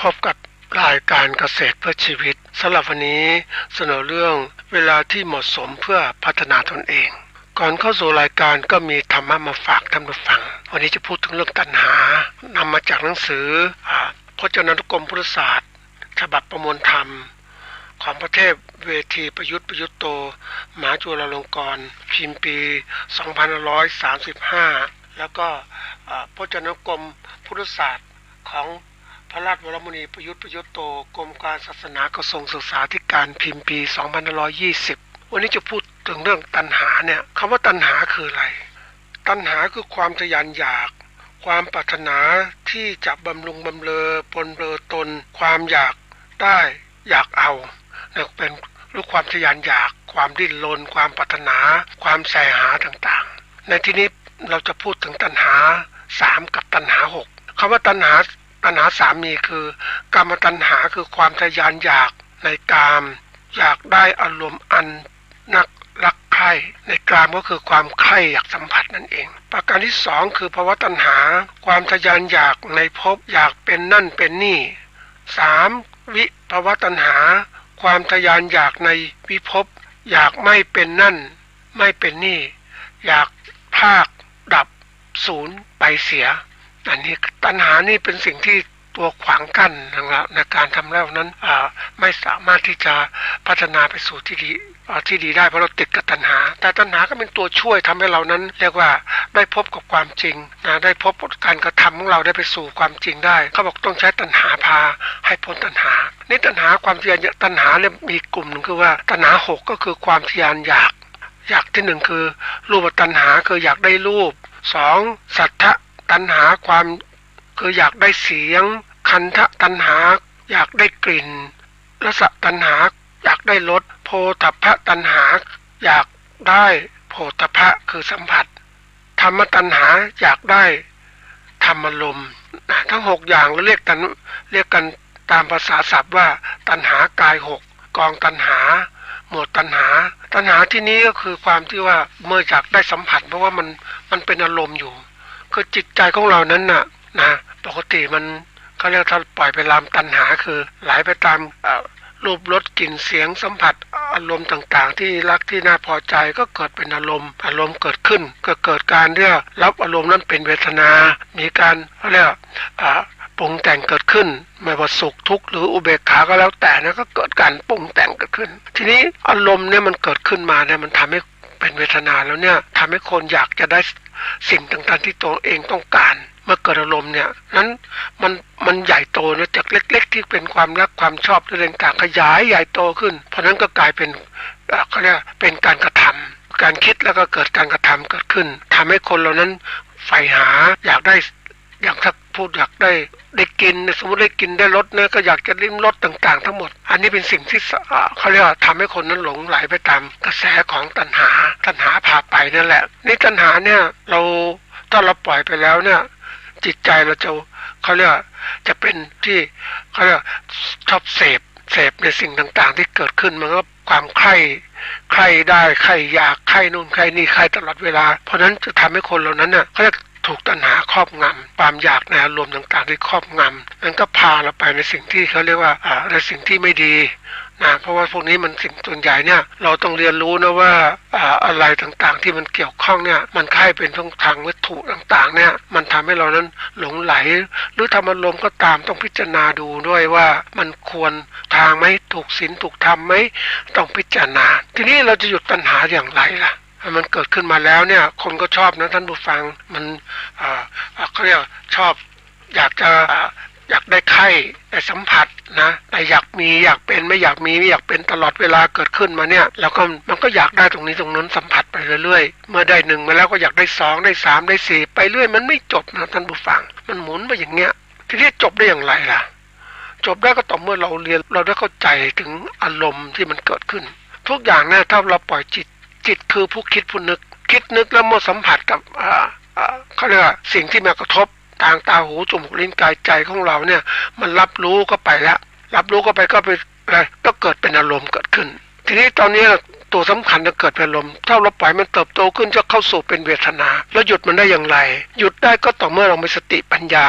พบกับรายการเกษตรเพื่อชีวิตสำหรับวันนี้เสนอเรื่องเวลาที่เหมาะสมเพื่อพัฒนาตนเองก่อนเข้าสู่รายการก็มีธรรมะมาฝากท่านผู้ฟังวันนี้จะพูดถึงเรื่องตัณหานำมาจากหนังสือพจนานุกรมพุทธศาสตร์ฉบับประมวลธรรมของพระเทพเวทีประยุทธ์โตมหาจุฬาลงกรณ์พิมพ์ปี2535แล้วก็พจนานุกรมพุทธศาสตร์ของพระราชวรมุนีประยุทธ์โตกรมการศาสนากระทรวงศึกษาธิการพิมพ์ปี2520วันนี้จะพูดถึงเรื่องตัณหาเนี่ยคำว่าตัณหาคืออะไรตัณหาคือความทะยานอยากความปรารถนาที่จะบำรุงบำเรอปนเปื้อตนความอยากได้อยากเอาเนี่ยเป็นหรือความทะยานอยากความดิ้นรนความปรารถนาความใฝ่หาต่างๆในที่นี้เราจะพูดถึงตัณหา3กับตัณหา6คำว่าตัณหา3มีคือกามตัณหาคือความทะยานอยากในกามอยากได้อารมณ์อันนักรักใคร่ในกามก็คือความใคร่อยากสัมผัสนั่นเองประการที่2คือภวตัณหาความทะยานอยากในภพอยากเป็นนั่นเป็นนี่3วิภวตัณหาความทะยานอยากในวิภพอยากไม่เป็นนั่นไม่เป็นนี่อยากพากดับสูญไปเสียอันนี้ตัณหานี่เป็นสิ่งที่ตัวขวางกั้นในการทำแล้วนั้นไม่สามารถที่จะพัฒนาไปสู่ที่ดีได้เพราะเราติดกับตัณหาแต่ตัณหาก็เป็นตัวช่วยทำให้เรานั้นเรียกว่าได้พบกับความจริงได้พบการกระทำของเราได้ไปสู่ความจริงได้เขาบอกต้องใช้ตัณหาพาให้พ้นตัณหานี่ตัณหาความทะยานตัณหาเนี่ยมีกลุ่มนึงคือว่าตัณหา6ก็คือความทะยานอยากที่1คือรูปตัณหาคืออยากได้รูป2สัทธะตัณหาความคืออยากได้เสียงคันธะตัณหาอยากได้กลิ่นรสตัณหาอยากได้รสโผฏฐัพพะตัณหาอยากได้โผฏฐัพพะคือสัมผัสธรรมตัณหาอยากได้ธรรมารมณ์ทั้ง6อย่างเราเรียกกันตามภาษาศัพท์ว่าตัณหากาย6กองตัณหาหมวดตัณหาที่นี้ก็คือความที่ว่าเมื่ออยากได้สัมผัสเพราะว่ามันเป็นอารมณ์อยู่คือจิตใจของเรานั้นนะปกติมันเขาเรียกถ้าปล่อยไปตามตัณหาคือไหลไปตามรูปรสกลิ่นเสียงสัมผัสอารมณ์ต่างๆที่รักที่น่าพอใจก็เกิดเป็นอารมณ์เกิดขึ้นก็เกิดการเรียกรับอารมณ์นั้นเป็นเวทนามีการเขาเรียกปรุงแต่งเกิดขึ้นไม่ว่าสุขทุกข์หรืออุเบกขาก็แล้วแต่นะก็เกิดการปรุงแต่งเกิดขึ้นทีนี้อารมณ์เนี่ยมันเกิดขึ้นมาเนี่ยมันทำให้เป็นเวทนาแล้วเนี่ยทำให้คนอยากจะได้สิ่งต่างๆที่ตัวเองต้องการเมื่อเกิดอารมณ์เนี่ยนั้นมันใหญ่โตนะจากเล็กๆที่เป็นความรักความชอบเรื่องต่างขยายใหญ่โตขึ้นเพราะนั้นก็กลายเป็นเขาเรียกเป็นการกระทำการคิดแล้วก็เกิดการกระทำเกิดขึ้นทำให้คนเหล่านั้นใฝ่หาอยากได้อย่างถ้าพูดอยากได้กินสมมติได้กินได้รสเนี่ยก็อยากจะลิ้มรสต่างๆทั้งหมดอันนี้เป็นสิ่งที่เขาเรียกว่าทำให้คนนั้นหลงไหลไปตามกระแสของตัณหาพาไปนั่นแหละนี่ตัณหาเนี่ยถ้าเราปล่อยไปแล้วเนี่ยจิตใจเราจะเขาเรียกจะเป็นที่เขาเรียกชอบเสพในสิ่งต่างๆที่เกิดขึ้นมันก็ความใคร่ได้ใคร่อยากใคร่นู่นใคร่นี่ใคร่ตลอดเวลาเพราะนั้นจะทำให้คนเหล่านั้นน่ะเขาจะถูกตัณหาครอบงำความอยากในอารมณ์ต่างๆที่ครอบงำนั้นก็พาเราไปในสิ่งที่เขาเรียกว่าในสิ่งที่ไม่ดีเพราะว่าพวกนี้มันสิ่งส่วนใหญ่เนี่ยเราต้องเรียนรู้นะว่าอะไรต่างๆที่มันเกี่ยวข้องเนี่ยมันใคร่เป็นทางวัตถุต่างๆเนี่ยมันทำให้เรานั้นหลงไหลหรือทำอารมณ์ก็ตามต้องพิจารณาดูด้วยว่ามันควรทางไหมถูกศีลถูกธรรมไหมต้องพิจารณาทีนี้เราจะหยุดตัณหาอย่างไรล่ะมันเกิดขึ้นมาแล้วเนี่ยคนก็ชอบนะท่านผู้ฟังมันเขาเรียกชอบอยากได้ใคร่ได้สัมผัสนะแต่อยากมีอยากเป็นไม่อยากมีไม่อยากเป็นตลอดเวลาเกิดขึ้นมาเนี่ยแล้วก็มันก็อยากได้ตรงนี้ตรงนั้นสัมผัสไปเรื่อยๆเมื่อได้1มาแล้วก็อยากได้2ได้3ได้4ไปเรื่อยมันไม่จบนะท่านผู้ฟังมันหมุนไปอย่างเงี้ยทีนี้จบได้อย่างไรล่ะจบได้ก็ต่อเมื่อเราเรียนเราได้เข้าใจถึงอารมณ์ที่มันเกิดขึ้นทุกอย่างเนี่ยถ้าเราปล่อยจิตคือผู้คิดผู้คิดนึกแล้วเมื่อสัมผัสกับเขาเรียกว่าสิ่งที่มากระทบทางตาหูจมูกลิ้นกายใจของเราเนี่ยมันรับรู้ก็ไปแล้วรับรู้ก็ไปอะไรก็เกิดเป็นอารมณ์เกิดขึ้นทีนี้ตอนนี้ ตัวสำคัญจะเกิดเป็นลมถ้าเราปล่อยมันเติบโตขึ้นจะเข้าสู่เป็นเวทนาแล้วหยุดมันได้อย่างไรหยุดได้ก็ต่อเมื่อเรามีสติปัญญา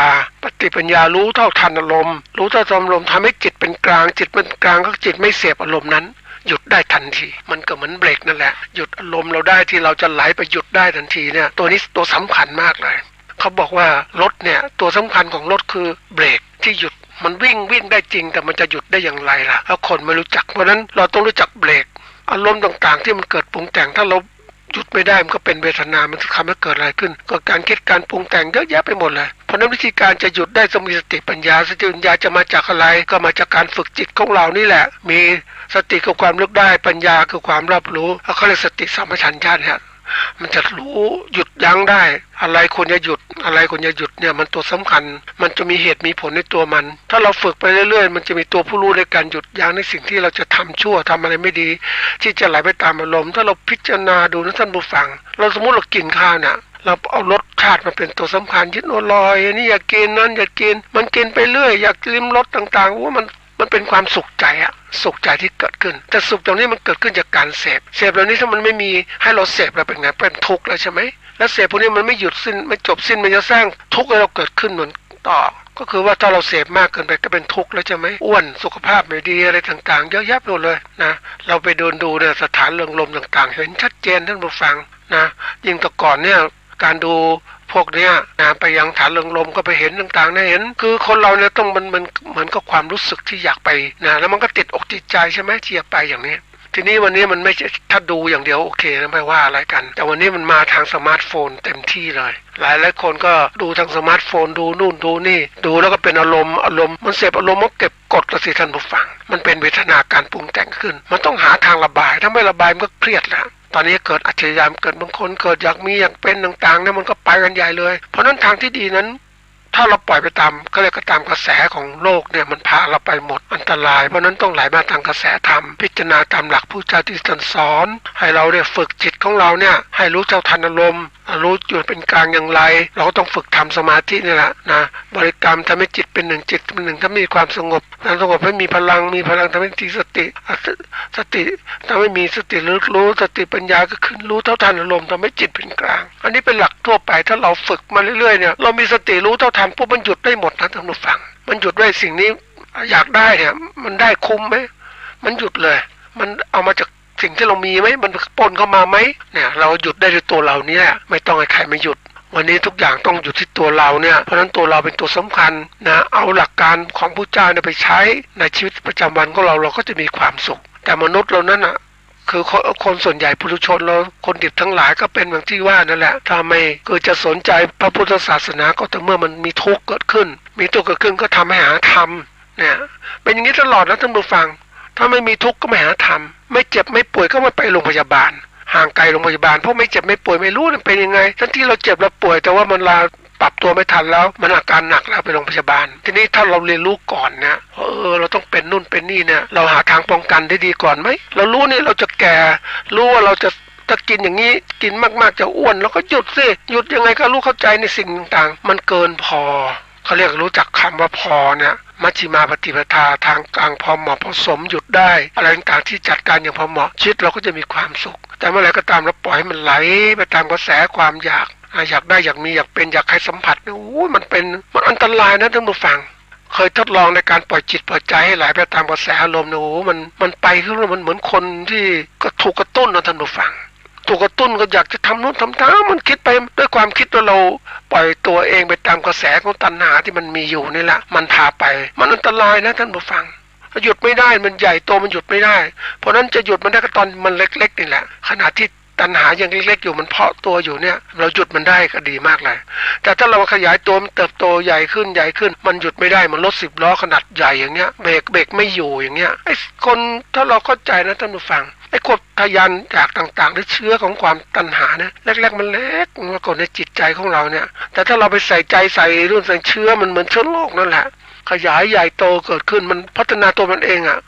รู้เท่าทันอารมณ์รู้เท่าทันอารมณ์ทำให้จิตเป็นกลางจิตเป็นกลางก็จิตไม่เสพอารมณ์นั้นหยุดได้ทันทีมันก็เหมือนเบรกนั่นแหละหยุดอารมณ์เราได้ที่เราจะไหลไปหยุดได้ทันทีเนี่ยตัวนี้ตัวสำคัญมากเลยเขาบอกว่ารถเนี่ยตัวสำคัญของรถคือเบรกที่หยุดมันวิ่งได้จริงแต่มันจะหยุดได้อย่างไรล่ะแล้วคนไม่รู้จักเพราะนั้นเราต้องรู้จักเบรกอารมณ์ต่างๆที่มันเกิดปรุงแต่งถ้าเราหยุดไม่ได้มันก็เป็นเวทนามันจะทำให้เกิดอะไรขึ้นก็การคิดการปรุงแต่งเยอะแยะไปหมดเลยเพราะนั้นวิธีการจะหยุดได้ต้องมีสติปัญญาจะมาจากอะไรก็มาจากการฝึกจิตของเรานี่แหละมีสติคือความรู้ได้ปัญญาคือความรับรู้แล้วเขาเรียกสติสัมปชัญญะเนี่ยมันจะรู้หยุดยั้งได้อะไรควรจะหยุดอะไรควรจะหยุดเนี่ยมันตัวสำคัญมันจะมีเหตุมีผลในตัวมันถ้าเราฝึกไปเรื่อยๆมันจะมีตัวผู้รู้ในการหยุดยั้งในสิ่งที่เราจะทำชั่วทำอะไรไม่ดีที่จะไหลไปตามอารมณ์ถ้าเราพิจารณาดูนะท่านผู้ฟังเราสมมติเรากินข้าวเนี่ยเราเอารสชาติมาเป็นตัวสำคัญยึดอร่อยอันนี้อยากกินนั่นอยากกินมันกินไปเรื่อยอยากลิ้มรสต่างๆว่ามันเป็นความสุขใจอะสุขใจที่เกิดขึ้นแต่สุขตรงนี้มันเกิดขึ้นจากการเสพเหล่านี้ถ้ามันไม่มีให้เราเสพเราเป็นไงเป็นทุกข์แล้วใช่ไหมแล้วเสพพวกนี้มันไม่หยุดสิ้นไม่จบสิ้นมันจะสร้างทุกข์ให้เราเกิดขึ้นเหมือนต่อก็คือว่าถ้าเราเสพมากเกินไปก็เป็นทุกข์แล้วใช่ไหมอ้วนสุขภาพไม่ดีอะไรต่างๆเยอะแยะไปหมดเลยนะเราไปเดินดูเนี่ยสถานเริงรมย์ต่างๆเห็นชัดเจนท่านผู้ฟังนะยิ่งแต่ก่อนเนี่ยการดูพวกเนี้ยนะไปยังฐานเริงรมย์ก็ไปเห็นต่างๆนะเห็นคือคนเราเนี่ยต้องมันเหมือนกับความรู้สึกที่อยากไปนะแล้วมันก็ติดอกติดใจใช่ไหมที่อยากไปอย่างนี้ทีนี้วันนี้มันไม่ใช่ถ้าดูอย่างเดียวโอเคนะไม่ว่าอะไรกันแต่วันนี้มันมาทางสมาร์ทโฟนเต็มที่เลยหลายคนก็ดูทางสมาร์ทโฟนดูนู่นดูนี่ดูแล้วก็เป็นอารมณ์มันเสพอารมณ์มันเก็บกดละสิท่านผู้ฟังมันเป็นเวทนาการปรุงแต่งขึ้นมันต้องหาทางระบายถ้าไม่ระบายมันก็เครียดแล้วตอนนี้เกิดอัจฉริยะเกิดบางคนเกิดอยากมีอยากเป็นต่างๆเนี่ยมันก็ไปกันใหญ่เลยเพราะนั้นทางที่ดีนั้นถ้าเราปล่อยไปตามก็เรียกตามกระแสของโลกเนี่ยมันพาเราไปหมดอันตรายเพราะนั้นต้องไหลมาทางกระแสธรรมพิจารณาตามหลักผู้เจ้าที่ท่านสอนให้เราเนี่ยฝึกจิตของเราเนี่ยให้รู้เจ้าทันอารมณ์รู้จุดเป็นกลางอย่างไรเราก็ต้องฝึกทำสมาธินี่แหละนะบริกรรมทำให้จิตเป็นหนึ่งจิตเป็นหนึ่งถ้ามีความสงบสงบให้มีพลังทำให้มีสติทำให้มีสติรู้สติปัญญาก็ขึ้นรู้เท่าทันอารมณ์ทำให้จิตเป็นกลางอันนี้เป็นหลักทั่วไปถ้าเราฝึกมาเรื่อยๆเนี่ยเรามีสติรู้เท่าทันพวกมันหยุดได้หมดนะท่านผู้ฟังมันหยุดได้สิ่งนี้อยากได้เนี่ยมันได้คุ้มไหมมันหยุดเลยมันเอามาจากสิ่งที่เรามีไหมมันปนเข้ามาไหมเนี่ยเราหยุดได้ด้วยตัวเราเนี่ยไม่ต้องให้ใครมาหยุดวันนี้ทุกอย่างต้องอยู่ที่ตัวเราเนี่ยเพราะฉะนั้นตัวเราเป็นตัวสำคัญนะเอาหลักการของพระเจ้าเนี่ยไปใช้ในชีวิตประจำวันของเราก็จะมีความสุขแต่มนุษย์เรานั้นอ่ะคือคนส่วนใหญ่ปุถุชนเราคนดิบทั้งหลายก็เป็นอย่างที่ว่านั่นแหละถ้าไม่คือจะสนใจพระพุทธศาสนาก็แต่เมื่อมันมีทุกข์เกิดขึ้นก็ทำให้หาธรรมเนี่ยเป็นอย่างนี้ตลอดนะท่านผู้ฟังถ้าไม่มีทุกข์ก็ไม่หาธรรมไม่เจ็บไม่ป่วยก็ไม่ไปโรงพยาบาลห่างไกลโรงพยาบาลเพราะไม่เจ็บไม่ป่วยไม่รู้มันเป็นยังไงทั้งที่เราเจ็บเราป่วยแต่ว่ามันปรับตัวไม่ทันแล้วมันอาการหนักแล้วไปโรงพยาบาลทีนี้ถ้าเราเรียนรู้ก่อนเนี่ยเราต้องเป็นนู่นเป็นนี่เนี่ยเราหาทางป้องกันได้ดีก่อนไหมเรารู้นี่เราจะแก่รู้ว่าเราจะกินอย่างนี้กินมากๆจะอ้วนแล้วก็หยุดสิหยุดยังไงก็รู้เข้าใจในสิ่งต่างๆมันเกินพอเขาเรียกรู้จักคำว่าพอเนี่ยมัชฌิมาปฏิปทาทางกลางพอเหมาะพอสมหยุดได้อะไรต่างๆที่จัดการอย่างพอเหมาะชีวิตเราก็จะมีความสุขแต่เมื่อไหร่ก็ตามเราปล่อยให้มันไหลไปตามกระแสความอยากได้อยากมีอยากเป็นอยากให้สัมผัสเนี่ยมันอันตรายนะท่านผู้ฟังเคยทดลองในการปล่อยจิตปล่อยใจให้ไหลไปตามกระแสอารมณ์เนี่ยมันไปขึ้นมันเหมือนคนที่ก็ถูกกระตุ้นนะท่านผู้ฟังถูกกระตุ้นก็อยากจะทำโน้นทำนี้มันคิดไปด้วยความคิดว่าเราปล่อยตัวเองไปตามกระแสของตัณหาที่มันมีอยู่นี่แหละมันพาไปมันอันตรายนะท่านผู้ฟังหยุดไม่ได้มันใหญ่โตมันหยุดไม่ได้เพราะนั้นจะหยุดมันได้ก็ตอนมันเล็กๆนี่แหละขณะที่ตัณหายังเล็กๆอยู่มันเพาะตัวอยู่เนี่ยเราหยุดมันได้ก็ดีมากเลยแต่ถ้าเราขยายตัวมันเติบโตใหญ่ขึ้นมันหยุดไม่ได้มันรถ10 ล้อขนาดใหญ่อย่างเงี้ยเบรกไม่อยู่อย่างเงี้ยไอ้คนถ้าเราเข้าใจนะท่านผู้ฟังไอ้ความทยานอยากต่างๆหรือเชื้อของความตัณหาเนี่ยแรกๆมันเล็กมันก่อนในจิตใจของเราเนี่ยแต่ถ้าเราไปใส่ใจใส่รุ่นใส่เชื้อมันเหมือนเชื้อโรคนั่นแหละขยายใหญ่โตเกิดขึ้นมันพัฒนาตัวมันเองอ่ะ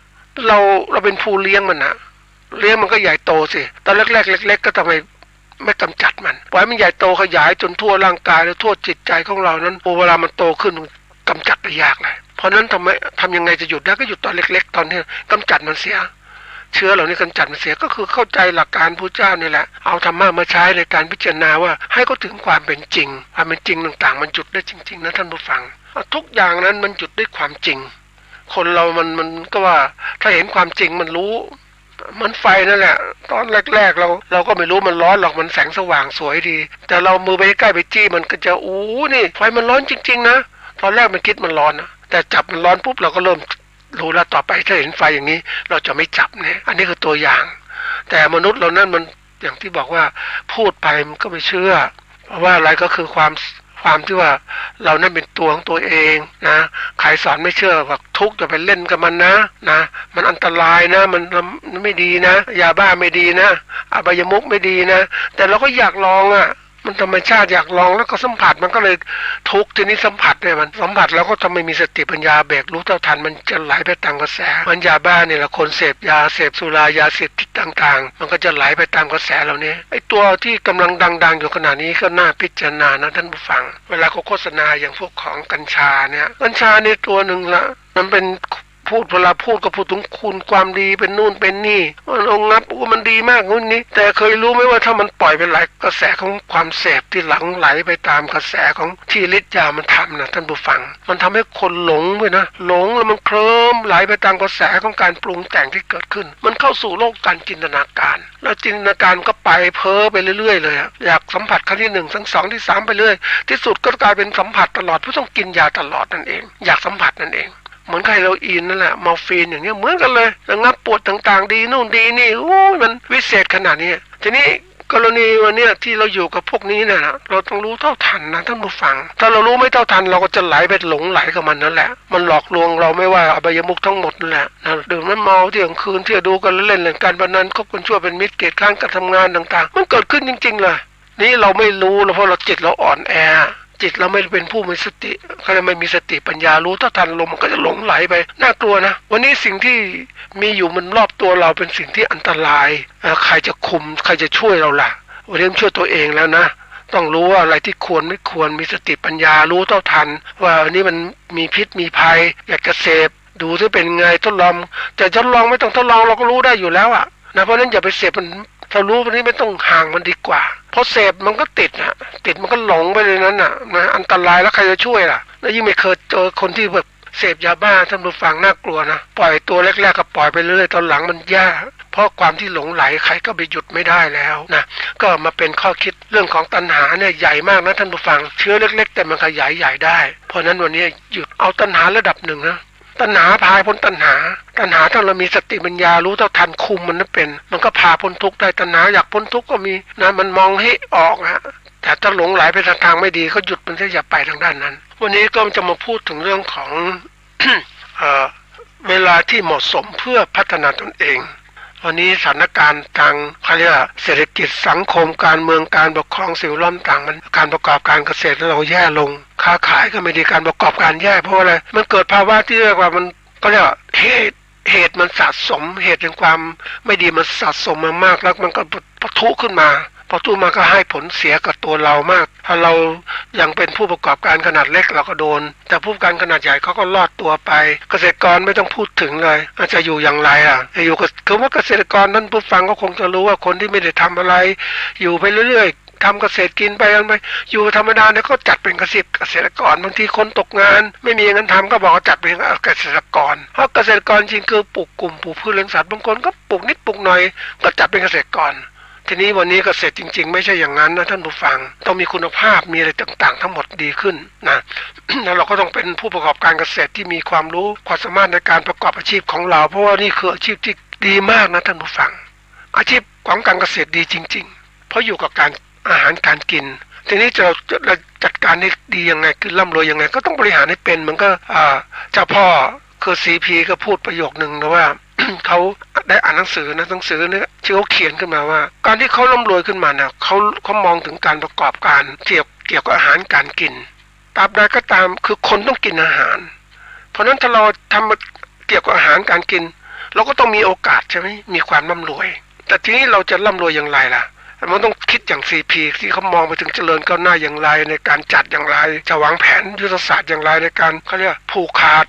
เราเป็นผู้เลี้ยงมันนะเลี้ยงมันก็ใหญ่โตสิตอนแรกๆเล็กๆก็ทำไมไม่กำจัดมันปล่อยมันใหญ่โตขยายจนทั่วร่างกายและทั่วจิตใจของเรานั้นเวลามันโตขึ้นกำจัดได้ยากเลยเพราะนั้นทำยังไงจะหยุดได้ก็หยุดตอนเล็กๆตอนนี้กำจัดมันเสีย เชื้อเหล่านี้กำจัดมันเสียก็คือเข้าใจหลักการพระเจ้านี่แหละเอาธรรมะมาใช้ในการพิจารณาว่าให้เขาถึงความเป็นจริงความเป็นจริงต่างๆมันหยุดได้จริงๆนะท่านผู้ฟังทุกอย่างนั้นมันหยุดด้วยความจริงคนเรามันก็ว่าถ้าเห็นความจริงมันรู้มันไฟนั่นแหละตอนแรกๆเราก็ไม่รู้มันร้อนหรอกมันแสงสว่างสวยดีแต่เรามือไปใกล้ไปจี้มันก็จะนี่ไฟมันร้อนจริงๆนะตอนแรกมันคิดมันร้อนนะแต่จับมันร้อนปุ๊บเราก็เริ่มรู้แล้วต่อไปถ้าเห็นไฟอย่างนี้เราจะไม่จับเนี่ยอันนี้คือตัวอย่างแต่มนุษย์เรานั้นมันอย่างที่บอกว่าพูดไปมันก็ไม่เชื่อเพราะว่าอะไรก็คือความที่ว่าเรานั่นเป็นตัวของตัวเองนะใครสอนไม่เชื่อว่าทุกข์จะไปเล่นกับมันนะมันอันตรายนะมันไม่ดีนะยาบ้าไม่ดีนะอบายมุขไม่ดีนะแต่เราก็อยากลองมันธรรมชาติอยากลองแล้วก็สัมผัสมันก็เลยทุกข์ทีนี้สัมผัสเนี่ยมันสัมผัสแล้วก็ทำไมมีสติปัญญาเบรกรู้เท่าทันมันจะไหลไปตามกระแสมันยาบ้าเนี่ยแหละคนเสพยาเสพสุรายาเสพติดต่างๆมันก็จะไหลไปตามกระแสเหล่านี้ไอ้ตัวที่กำลังดังๆอยู่ขณะนี้ก็น่าพิจารณานะท่านผู้ฟังเวลาเขาโฆษณาอย่างพวกของกัญชาเนี่ยกัญชาเนี่ยตัวหนึ่งละมันเป็นเวลาพูดก็พูดถึงคุณความดีเป็นนู่นเป็นนี่มันงับว่ามันดีมากนู่นนี้แต่เคยรู้ไหมว่าถ้ามันปล่อยไปไหลกระแสของความเสพที่หลังไหลไปตามกระแสของที่ฤทธิ์ยามันทำนะท่านผู้ฟังมันทำให้คนหลงไปนะหลงแล้วมันเคลิ้มไหลไปตามกระแสของการปรุงแต่งที่เกิดขึ้นมันเข้าสู่โลกการจินตนาการแล้วจินตนาการก็ไปเพ้อไปเรื่อยๆเลยอยากสัมผัสครั้งที่1ครั้ง2ที่3ไปเรื่อยที่สุดก็กลายเป็นสัมผัสตลอดเพราะต้องกินยาตลอดนั่นเองอยากสัมผัสนั่นเองเหมือนไคโรอีนนั่นแหละมอร์ฟีนอย่างเงี้ยเหมือนกันเลยระงับปวดต่างๆดีนู่นดีนี่มันวิเศษขนาดนี้ทีนี้กรณีวันนี้ที่เราอยู่กับพวกนี้เนี่ยนะเราต้องรู้เท่าทันนะท่านผู้ฟังถ้าเรารู้ไม่เท่าทันเราก็จะไหลไปหลงไหลกับมันนั่นแหละมันหลอกลวงเราไม่ว่าอบายมุขทั้งหมดนั่นแหละดื่มน้ำเมาเที่ยงคืนเที่ยวดูกันเล่นๆการพนันคบกันชั่วเป็นมิตรเกลียดข้างการทำงานต่างๆมันเกิดขึ้นจริงๆเลยนี่เราไม่รู้แล้วเพราะเราจิตเราอ่อนแอจิตเราไม่เป็นผู้มีสติก็เลยไม่มีสติปัญญารู้เท่าทันลมมันก็จะหลงไหลไปน่ากลัวนะวันนี้สิ่งที่มีอยู่มันรอบตัวเราเป็นสิ่งที่อันตรายใครจะคุมใครจะช่วยเราล่ะวันนี้ช่วยตัวเองแล้วนะต้องรู้ว่าอะไรที่ควรไม่ควรมีสติปัญญารู้เท่าทันว่าอันนี้มันมีพิษมีภัยอยากจะเสพดูที่เป็นไงทดลองจะทดลองไม่ต้องทดลองเราก็รู้ได้อยู่แล้วนะเพราะนั้นอย่าไปเสพมันถ้ารู้วันนี้ไม่ต้องห่างมันดีกว่าเพราะเสพมันก็ติดติดมันก็หลงไปเลยนั้นนะอันตรายแล้วใครจะช่วยล่ะแล้วยิ่งไม่เคยเจอคนที่แบบเสพยาบ้าท่านผู้ฟังน่ากลัวนะปล่อยตัวแรกๆก็ปล่อยไปเรื่อยๆตอนหลังมันแย่เพราะความที่หลงไหลใครก็ไปหยุดไม่ได้แล้วนะก็มาเป็นข้อคิดเรื่องของตัณหาเนี่ยใหญ่มากนะท่านผู้ฟังเชื้อเล็กๆแต่มันขยายใหญ่ได้เพราะนั้นวันนี้หยุดเอาตัณหาระดับหนึ่งนะตัณหาพาพ้นตัณหาถ้าเรามีสติปัญญารู้เท่าทันคุมมันนั่นเป็นมันก็พาพ้นทุกข์ได้ตัณหาอยากพ้นทุกข์ก็มีนะมันมองให้ออกแต่ถ้าหลงไหลไปทางไม่ดีก็หยุดมันจะอย่าไปทางด้านนั้นวันนี้ก็จะมาพูดถึงเรื่องของ เวลาที่เหมาะสมเพื่อพัฒนาตนเองวันนี้สถานการณ์ทางเขาเรียกเศรษฐกิจสังคมการเมืองการปกครองสิ่งแวดล้อมต่างมันการประกอบการเกษตรเราแย่ลงค้าขายก็ไม่ดีการประกอบการแย่เพราะอะไรมันเกิดภาวะที่เรียกว่ามันก็เรียกว่าเหตุมันสะสมเหตุแห่งความไม่ดีมันสะสมมามากแล้วมันก็ปะทุขึ้นมาพอทุมาก็ให้ผลเสียกับตัวเรามากถ้าเรายังเป็นผู้ประกอบการขนาดเล็กเราก็โดนแต่ผู้ประกอบการขนาดใหญ่เขาก็รอดตัวไปเกษตรกรไม่ต้องพูดถึงเลยจะอยู่อย่างไรอยู่ก็คือว่าเกษตรกรท่านผู้ฟังก็คงจะรู้ว่าคนที่ไม่ได้ทำอะไรอยู่ไปเรื่อยๆทำเกษตรกินไปกันไปอยู่ธรรมดาเนี่ยก็จัดเป็นเกษตรกรบางทีคนตกงานไม่มีเงินทำก็บอกว่าจัดเป็นเกษตรกรเพราะเกษตรกรจริงคือปลูกกลุ่มปลูกพืชเลี้ยงสัตว์บางคนก็ปลูกนิดปลูกหน่อยก็จัดเป็นเกษตรกรทีนี้วันนี้เกษตรจริงๆไม่ใช่อย่างนั้นนะท่านผู้ฟังต้องมีคุณภาพมีอะไรต่างๆทั้งหมดดีขึ้นนะ แล้วเราก็ต้องเป็นผู้ประกอบการเกษตรที่มีความรู้ความสามารถในการประกอบอาชีพของเราเพราะว่านี่คืออาชีพที่ดีมากนะท่านผู้ฟังอาชีพของการเกษตรดีจริงๆเพราะอยู่กับการอาหารการกินทีนี้เราจัดการให้ดียังไงคือร่ำรวยยังไงก็ต้องบริหารให้เป็นมันก็เจ้าพ่อคือCPก็พูดประโยคนึงนะว่า เขาได้อ่านหนังสือเนี่ยชื่อเขาเขียนขึ้นมาว่าการที่เขาร่ำรวยขึ้นมาเนี่ยเขามองถึงการประกอบการเกี่ยวกับอาหารการกินตราบใดก็ตามคือคนต้องกินอาหารเพราะนั้นถ้าเราทำเกี่ยวกับอาหารการกินเราก็ต้องมีโอกาสใช่ไหมมีความร่ำรวยแต่ทีนี้เราจะร่ำรวยอย่างไรล่ะมันต้องคิดอย่างCPที่เขามองไปถึงเจริญก้าวหน้าอย่างไรในการจัดอย่างไรจะวางแผนยุทธศาสตร์อย่างไรในการเขาเรียกผูกขาด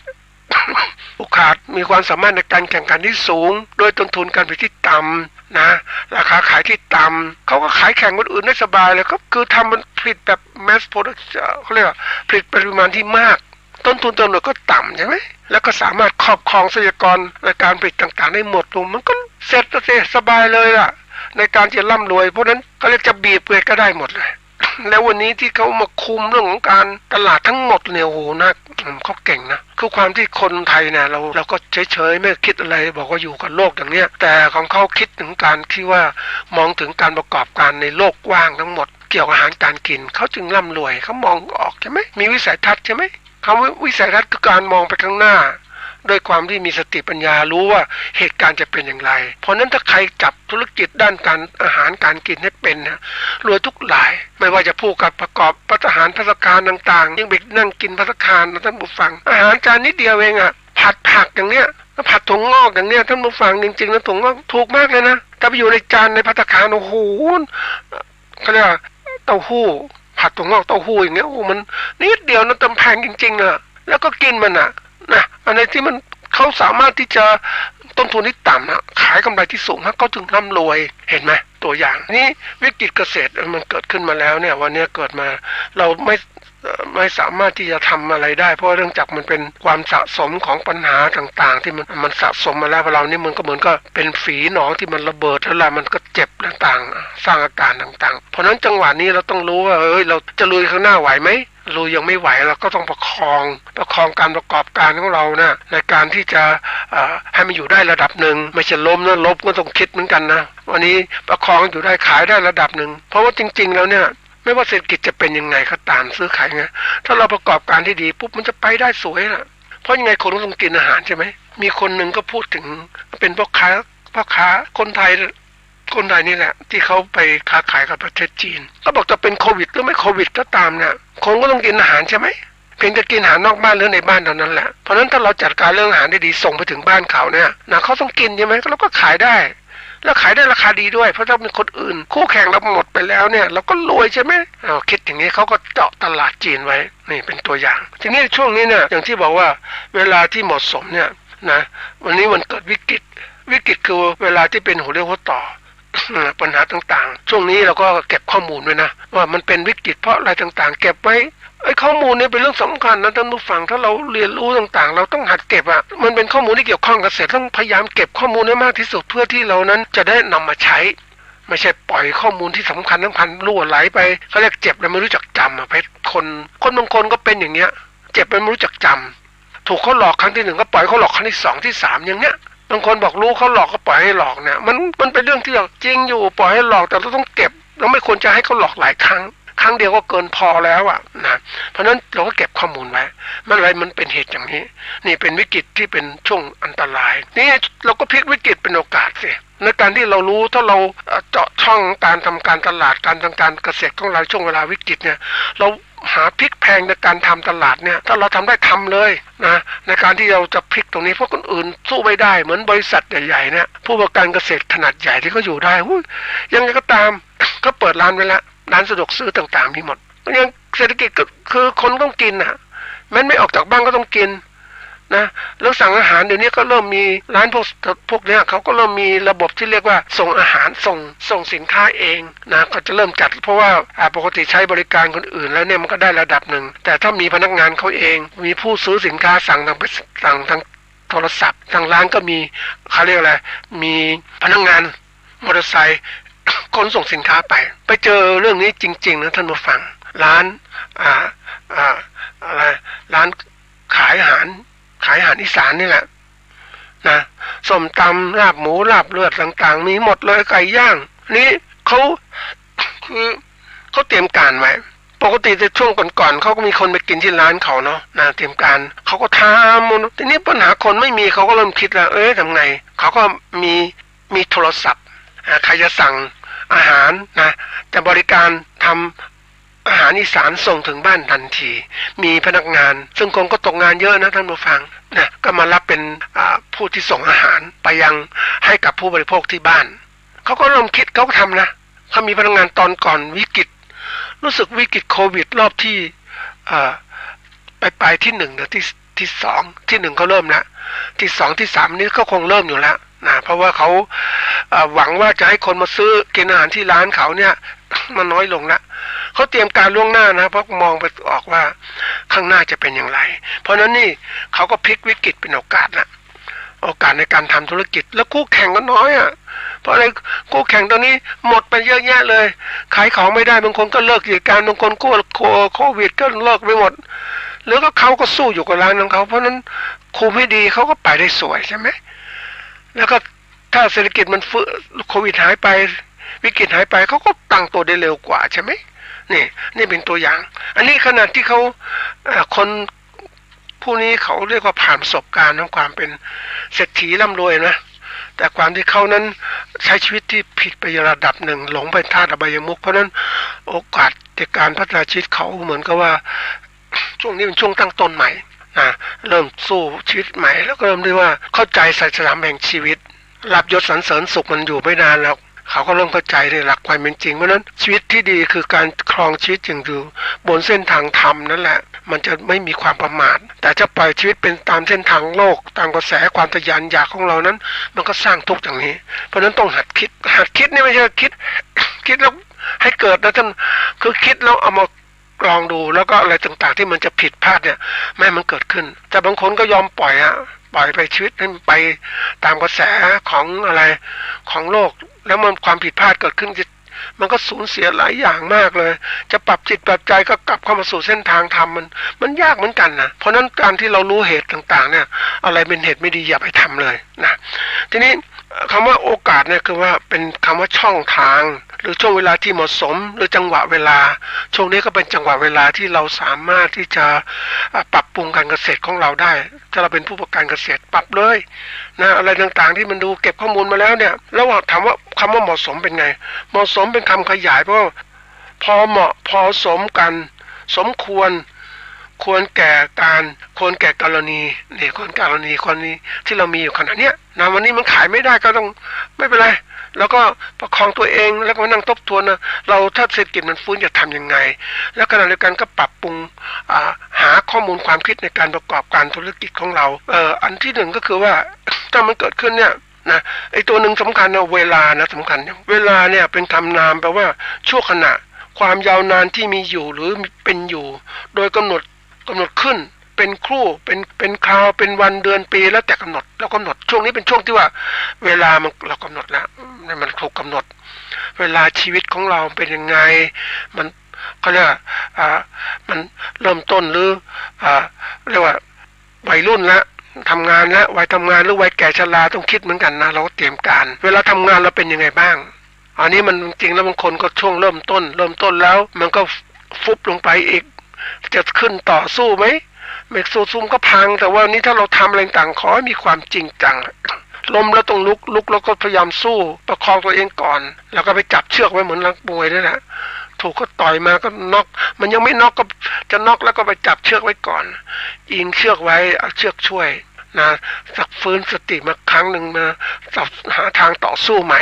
มีความสามารถในการแข่งขันที่สูงโดยต้นทุนการผลิตที่ต่ำนะราคาขายที่ต่ำเขาก็ขายแข่งคนอื่นได้สบายเลยก็คือทำมันผลิตแบบ mass production เขาเรียกว่าผลิตปริมาณที่มากต้นทุนต้นทุนก็ต่ำใช่ไหมแล้วก็สามารถครอบครองทรัพยากรในการผลิตต่างๆได้หมดลงมันก็เสร็จสบายเลยล่ะในการจะร่ำรวยเพราะนั้นก็เรียกจะบีบเกลือก็ได้หมดเลยแล้ววันนี้ที่เขามาคุมเรื่องของการตลาดทั้งหมดเนี่ยโอ้โหนักเขาเก่งนะคือความที่คนไทยเนี่ยเราก็เฉยๆไม่คิดอะไรบอกว่าอยู่กับโลกอย่างเนี้ยแต่ของเขาคิดถึงการที่ว่ามองถึงการประกอบการในโลกกว้างทั้งหมดเกี่ยวกับอาหารการกินเขาจึงร่ำรวยเขามองออกใช่ไหมมีวิสัยทัศน์ใช่ไหมคำว่าวิสัยทัศน์คือการมองไปข้างหน้าด้วยความที่มีสติปัญญารู้ว่าเหตุการณ์จะเป็นอย่างไรเพราะนั้นถ้าใครจับธุรกิจด้านการอาหารการกินให้เป็นนะรวยทุกหลายไม่ว่าจะผู้ประกอบภัตตาหารภัตตาคารต่างๆยังไปนั่งกินภัตตาคารนะท่านผู้ฟังอาหารจานนิดเดียวเองผัดผักอย่างเนี้ยผัดถั่วงอกอย่างเนี้ยท่านผู้ฟังจริงๆแล้วถั่วงอกถูกมากเลยนะถ้าไปอยู่ในจานในภัตตาคารโอ้โหเขาเรียกเต้าหู้ผัดถั่วงอกเต้าหู้อย่างเงี้ยโอ้มันนิดเดียวนะแต่แพงจริงๆนะแล้วก็กินมันนะอะไรที่มันเขาสามารถที่จะต้นทุนที่ต่ำขายกำไรที่สูงเขาจึงร่ำรวยเห็นไหมตัวอย่างนี้วิกฤตเกษตรมันเกิดขึ้นมาแล้วเนี่ยวันนี้เกิดมาเราไม่สามารถที่จะทำอะไรได้เพราะเรื่องจากมันเป็นความสะสมของปัญหาต่างๆที่มันสะสมมาแล้วเรานี่มันก็เหมือนก็เป็นฝีหนองที่มันระเบิดแล้วมันก็เจ็บต่างๆสร้างอาการต่างๆเพราะนั้นจังหวะนี้เราต้องรู้ว่าเราจะลุยข้างหน้าไหวไหมลุยยังไม่ไหวเราก็ต้องประคองการประกอบการของเรานะในการที่จะให้มันอยู่ได้ระดับหนึ่งไม่ใช่ล้มนะล้มก็ต้องคิดเหมือนกันนะวันนี้ประคองอยู่ได้ขายได้ระดับหนึ่งเพราะว่าจริงๆแล้วเนี่ยไม่ว่าเศรษฐกิจจะเป็นยังไงก็ตามซื้อขายไงถ้าเราประกอบการที่ดีปุ๊บมันจะไปได้สวยนะเพราะยังไงคนก็ต้องกินอาหารใช่ไหมมีคนหนึ่งก็พูดถึงเป็นพ่อค้าคนไทยนี่แหละที่เขาไปค้าขายกับประเทศจีนก็บอกจะเป็นโควิดหรือไม่โควิดก็ตามเนี่ยคนก็ต้องกินอาหารใช่ไหมเพียงจะกินอาหารนอกบ้านหรือในบ้านเท่านั้นแหละเพราะฉะนั้นถ้าเราจัดการเรื่องอาหารได้ดีส่งไปถึงบ้านเขาเนี่ยนะเขาต้องกินใช่ไหมเราก็ขายได้แล้วขายได้ราคาดีด้วยเพราะถ้าเป็นคนอื่นคู่แข่งเราหมดไปแล้วเนี่ยเราก็รวยใช่ไหมคิดอย่างนี้เขาก็เจาะตลาดจีนไว้นี่เป็นตัวอย่างทีนี้ช่วงนี้เนี่ยอย่างที่บอกว่าเวลาที่เหมาะสมเนี่ยนะวันนี้มันเกิดวิกฤตคือเวลาที่เป็นหัวเรี่ยวหัวต่อปัญหาต่างๆช่วงนี้เราก็เก็บข้อมูลไว้นะว่ามันเป็นวิกฤตเพราะอะไรต่างๆเก็บไว้ข้อมูลนี้เป็นเรื่องสำคัญนะท่านผู้ฟังถ้าเราเรียนรู้ต่างๆเราต้องหัดเก็บมันเป็นข้อมูลที่เกี่ยวข้องกับเกษตรต้องพยายามเก็บข้อมูลให้มากที่สุดเพื่อที่เรานั้นจะได้นำมาใช้ไม่ใช่ปล่อยข้อมูลที่สำคัญรั่วไหลไปเขาเรียกเจ็บแล้วไม่รู้จักจำไปคนบางคนก็เป็นอย่างเนี้ยเจ็บแล้วไม่รู้จักจำถูกเขาหลอกครั้งที่หนึ่งก็ปล่อยเขาหลอกครั้งที่สองที่สามอย่างเนี้ยบางคนบอกรู้เขาหลอกก็ปล่อยให้หลอกเนี่ยมันเป็นเรื่องที่จริงอยู่ปล่อยให้หลอกแต่เราต้องเก็บเราไม่ควรจะให้เขาหลอกหลายครั้งเดียวก็เกินพอแล้วนะเพราะนั้นเราก็เก็บข้อมูลไว้มันเป็นเหตุอย่างนี้นี่เป็นวิกฤตที่เป็นช่วงอันตรายนี่เราก็พลิกวิกฤตเป็นโอกาสสิในการที่เรารู้ถ้าเราเจาะช่องการทำการตลาดการทำการเกษตรของเราช่วงเวลาวิกฤตเนี่ยเราหาพลิกแพงในการทำตลาดเนี่ยถ้าเราทำได้ทำเลยนะในการที่เราจะพลิกตรงนี้เพราะคนอื่นสู้ไม่ได้เหมือนบริษัทใหญ่ๆเนี่ยผู้ประกอบการเกษตรขนาดใหญ่ที่เขาอยู่ได้ยังไงก็ตามก็เปิดร้านไว้แล้วร้านสะดวกซื้อต่างๆมีหมดยังเศรษฐกิจก็คือคนต้องกินแม้ไม่ออกจากบ้านก็ต้องกินนะแล้วสั่งอาหารเดี๋ยวนี้ก็เริ่มมีร้านพวกเนี้ยเขาก็เริ่มมีระบบที่เรียกว่าส่งอาหารส่งสินค้าเองนะก็จะเริ่มจัดเพราะว่าปกติใช้บริการคนอื่นแล้วเนี่ยมันก็ได้ระดับหนึ่งแต่ถ้ามีพนักงานเขาเองมีผู้ซื้อสินค้าสั่งทางโทรศัพท์ทางร้านก็มีเขาเรียกอะไรมีพนักงานมอเตอร์ไซค์คนส่งสินค้าไปเจอเรื่องนี้จริงๆนะท่านผู้ฟังร้านอะไรร้านขายอาหารอีสานนี่แหละนะส้มตำลาบหมูลาบเลือดต่างๆมีหมดเลยไก่ย่างนี่เขาเตรียมการไว้ปกติในช่วงก่อนๆเขาก็มีคนไปกินที่ร้านเขาเนาะนะเตรียมการเขาก็ทำทีนี้ปัญหาคนไม่มีเขาก็เริ่มคิดแล้วทำไงเขาก็มีโทรศัพท์ใครจะสั่งอาหารนะจะบริการทำอาหารอีสานส่งถึงบ้านทันทีมีพนักงานซึ่งคงก็ตกงานเยอะนะท่านผู้ฟังนะก็มารับเป็นผู้ที่ส่งอาหารไปยังให้กับผู้บริโภคที่บ้านเขาก็เริ่มคิดเขาก็ทำนะเขามีพนักงานตอนก่อนวิกฤตรู้สึกวิกฤตโควิดรอบที่ปลายที่หนึ่งนะ ที่สองที่หนึ่งเขาเริ่มแล้วที่สองที่สามนี้ก็คงเริ่มอยู่แล้วนะเพราะว่าเขาหวังว่าจะให้คนมาซื้อกินอาหารที่ร้านเขาเนี่ยมันน้อยลงแล้วเขาเตรียมการล่วงหน้านะเพราะมองไปออกว่าข้างหน้าจะเป็นอย่างไรเพราะนั้นนี่เขาก็พลิกวิกฤตเป็นโอกาสนะโอกาสในการทำธุรกิจแล้วคู่แข่งก็น้อยเพราะอะไรคู่แข่งตอนนี้หมดไปเยอะแยะเลยขายของไม่ได้บางคนก็เลิกกิจการบางคนกลัวโควิดก็เลิกไปหมดแล้วก็เขาก็สู้อยู่กับร้านของเขาเพราะนั้นคุมให้ดีเขาก็ไปได้สวยใช่ไหมแล้วก็ถ้าเศรษฐกิจมันฟื้นโควิดหายไปวิกฤตหายไปเขาก็ตั้งตัวได้เร็วกว่าใช่ไหมนี่เป็นตัวอย่างอันนี้ขนาดที่เขาคนผู้นี้เขาเรียกว่าผ่านประสบการณ์ของความเป็นเศรษฐีร่ำรวยนะแต่ความที่เขานั้นใช้ชีวิตที่ผิดไประดับหนึ่งหลงไปทาสอบายมุขเพราะนั้นโอกาสในการพัฒนาชีวิตเขาเหมือนกับว่าช่วงนี้เป็นช่วงตั้งต้นใหม่นะเริ่มสู้ชีวิตใหม่แล้วก็เริ่มได้ว่าเข้าใจศาสนาแห่งชีวิตลาภยศสรรเสริญสุขมันอยู่ไม่นานแล้วเขาก็เริ่มเข้าใจในหลักความเป็นจริงเพราะนั้นชีวิตที่ดีคือการครองชีวิตอย่างอยู่บนเส้นทางธรรมนั่นแหละมันจะไม่มีความประมาทแต่จะปล่อยชีวิตเป็นตามเส้นทางโลกตามกระแสความทะยานอยากของเรานั้นมันก็สร้างทุกข์อย่างนี้เพราะนั้นต้องหัดคิดนี่ไม่ใช่คิดแล้วให้เกิดนะท่านคือคิดแล้วเอามาลองดูแล้วก็อะไรต่างๆที่มันจะผิดพลาดเนี่ยไม่ให้มันเกิดขึ้นแต่บางคนก็ยอมปล่อยไปชีวิตให้มันไปตามกระแสของอะไรของโลกแล้วมันความผิดพลาดเกิดขึ้นมันก็สูญเสียหลายอย่างมากเลยจะปรับจิตปรับใจก็กลับเข้ามาสู่เส้นทางธรรมมันยากเหมือนกันนะเพราะนั้นการที่เรารู้เหตุต่างๆเนี่ยอะไรเป็นเหตุไม่ดีอย่าไปทำเลยนะทีนี้คำว่าโอกาสเนี่ยคือว่าเป็นคำว่าช่องทางหรือช่วงเวลาที่เหมาะสมหรือจังหวะเวลาช่วงนี้ก็เป็นจังหวะเวลาที่เราสามารถที่จะปรับปรุงการเกษตรของเราได้ถ้าเราเป็นผู้ประกอบการเกษตรปรับเลยนะอะไรต่างๆที่มันดูเก็บข้อมูลมาแล้วเนี่ยแล้วถามว่าคำว่าเหมาะสมเป็นไงเหมาะสมเป็นคำขยายเพราะพอเหมาะพอสมกันสมควรแก่การควรแก่กรณีนี่ควรกรณีคนนี้ที่เรามีอยู่ขณะเนี้ยนะวันนี้มันขายไม่ได้ก็ต้องไม่เป็นไรแล้วก็ประคองตัวเองแล้วก็นั่งทบทวนนะเราถ้าเศรษฐกิจมันฟื้นจะทำยังไงแล้วขณะเดียวกันก็ปรับปรุงหาข้อมูลความคิดในการประกอบการธุรกิจของเราอันที่หนึ่งก็คือว่าถ้ามันเกิดขึ้นเนี่ยนะไอ้ตัวหนึ่งสำคัญนะเวลานะสำคัญเวลาเนี่ยเป็นคำนามแปลว่าชั่วขณะความยาวนานที่มีอยู่หรือเป็นอยู่โดยกำหนดขึ้นเป็นครู่เป็นคราวเป็นวันเดือนปีแล้วแต่กำหนดเรากำหนดช่วงนี้เป็นช่วงที่ว่าเวลามันเรากำหนดแล้วมันถูกกำหนดเวลาชีวิตของเราเป็นยังไงมันเขาเรียกมันเริ่มต้นหรือเรียกว่าวัยรุ่นแล้วทำงานแล้ววัยทำงานหรือวัยแก่ชราต้องคิดเหมือนกันนะเราก็เตรียมการเวลาทำงานเราเป็นยังไงบ้างอันนี้มันจริงแล้วบางคนก็ช่วงเริ่มต้นแล้วมันก็ฟุบลงไปอีกจะขึ้นต่อสู้ไหมไม่สู้ซุ่มก็พังแต่ว่านี้ถ้าเราทำอะไรต่างขอให้มีความจริงจังล้มแล้วต้องลุกแล้วก็พยายามสู้ประคองตัวเองก่อนแล้วก็ไปจับเชือกไว้เหมือนนักมวยนั่นแหละถูกก็ต่อยมาก็น็อกมันยังไม่น็อกก็จะน็อกแล้วก็ไปจับเชือกไว้ก่อนอิงเชือกไว้เอาเชือกช่วยนะสักฟื้นสติมาครั้งหนึ่งมาหาทางต่อสู้ใหม่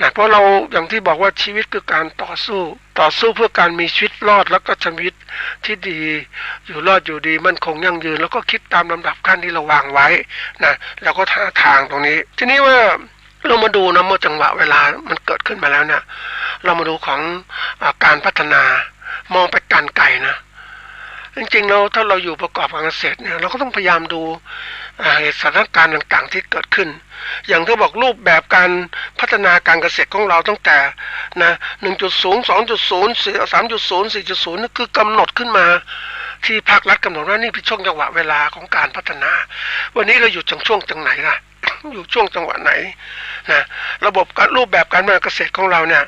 นะเพราะเราอย่างที่บอกว่าชีวิตคือการต่อสู้เพื่อการมีชีวิตรอดแล้วก็ชีวิตที่ดีอยู่รอดอยู่ดีมั่นคงยั่งยืนแล้วก็คิดตามลำดับขั้นที่เราวางไว้นะแล้วก็หาทางตรงนี้ทีนี้ว่าเรามาดูนะเมื่อจังหวะเวลามันเกิดขึ้นมาแล้วเนี่ยเรามาดูของการพัฒนามองไปการไกลนะจริงๆเราถ้าเราอยู่ประกอบการเกษตรเนี่ยเราก็ต้องพยายามดูสถานการณ์ต่างๆที่เกิดขึ้นอย่างที่บอกรูปแบบการพัฒนาการเกษตรของเราตั้งแต่นะ 1.0 2.0 3.0 4.0 นี่คือกำหนดขึ้นมาที่ภาครัฐกำหนดว่านี่เป็นช่วงจังหวะเวลาของการพัฒนาวันนี้เราอยู่ช่วงจังไหนล่ะ อยู่ช่วงจังหวะไหนนะระบบการรูปแบบการพัฒนาเกษตรของเราเนี่ย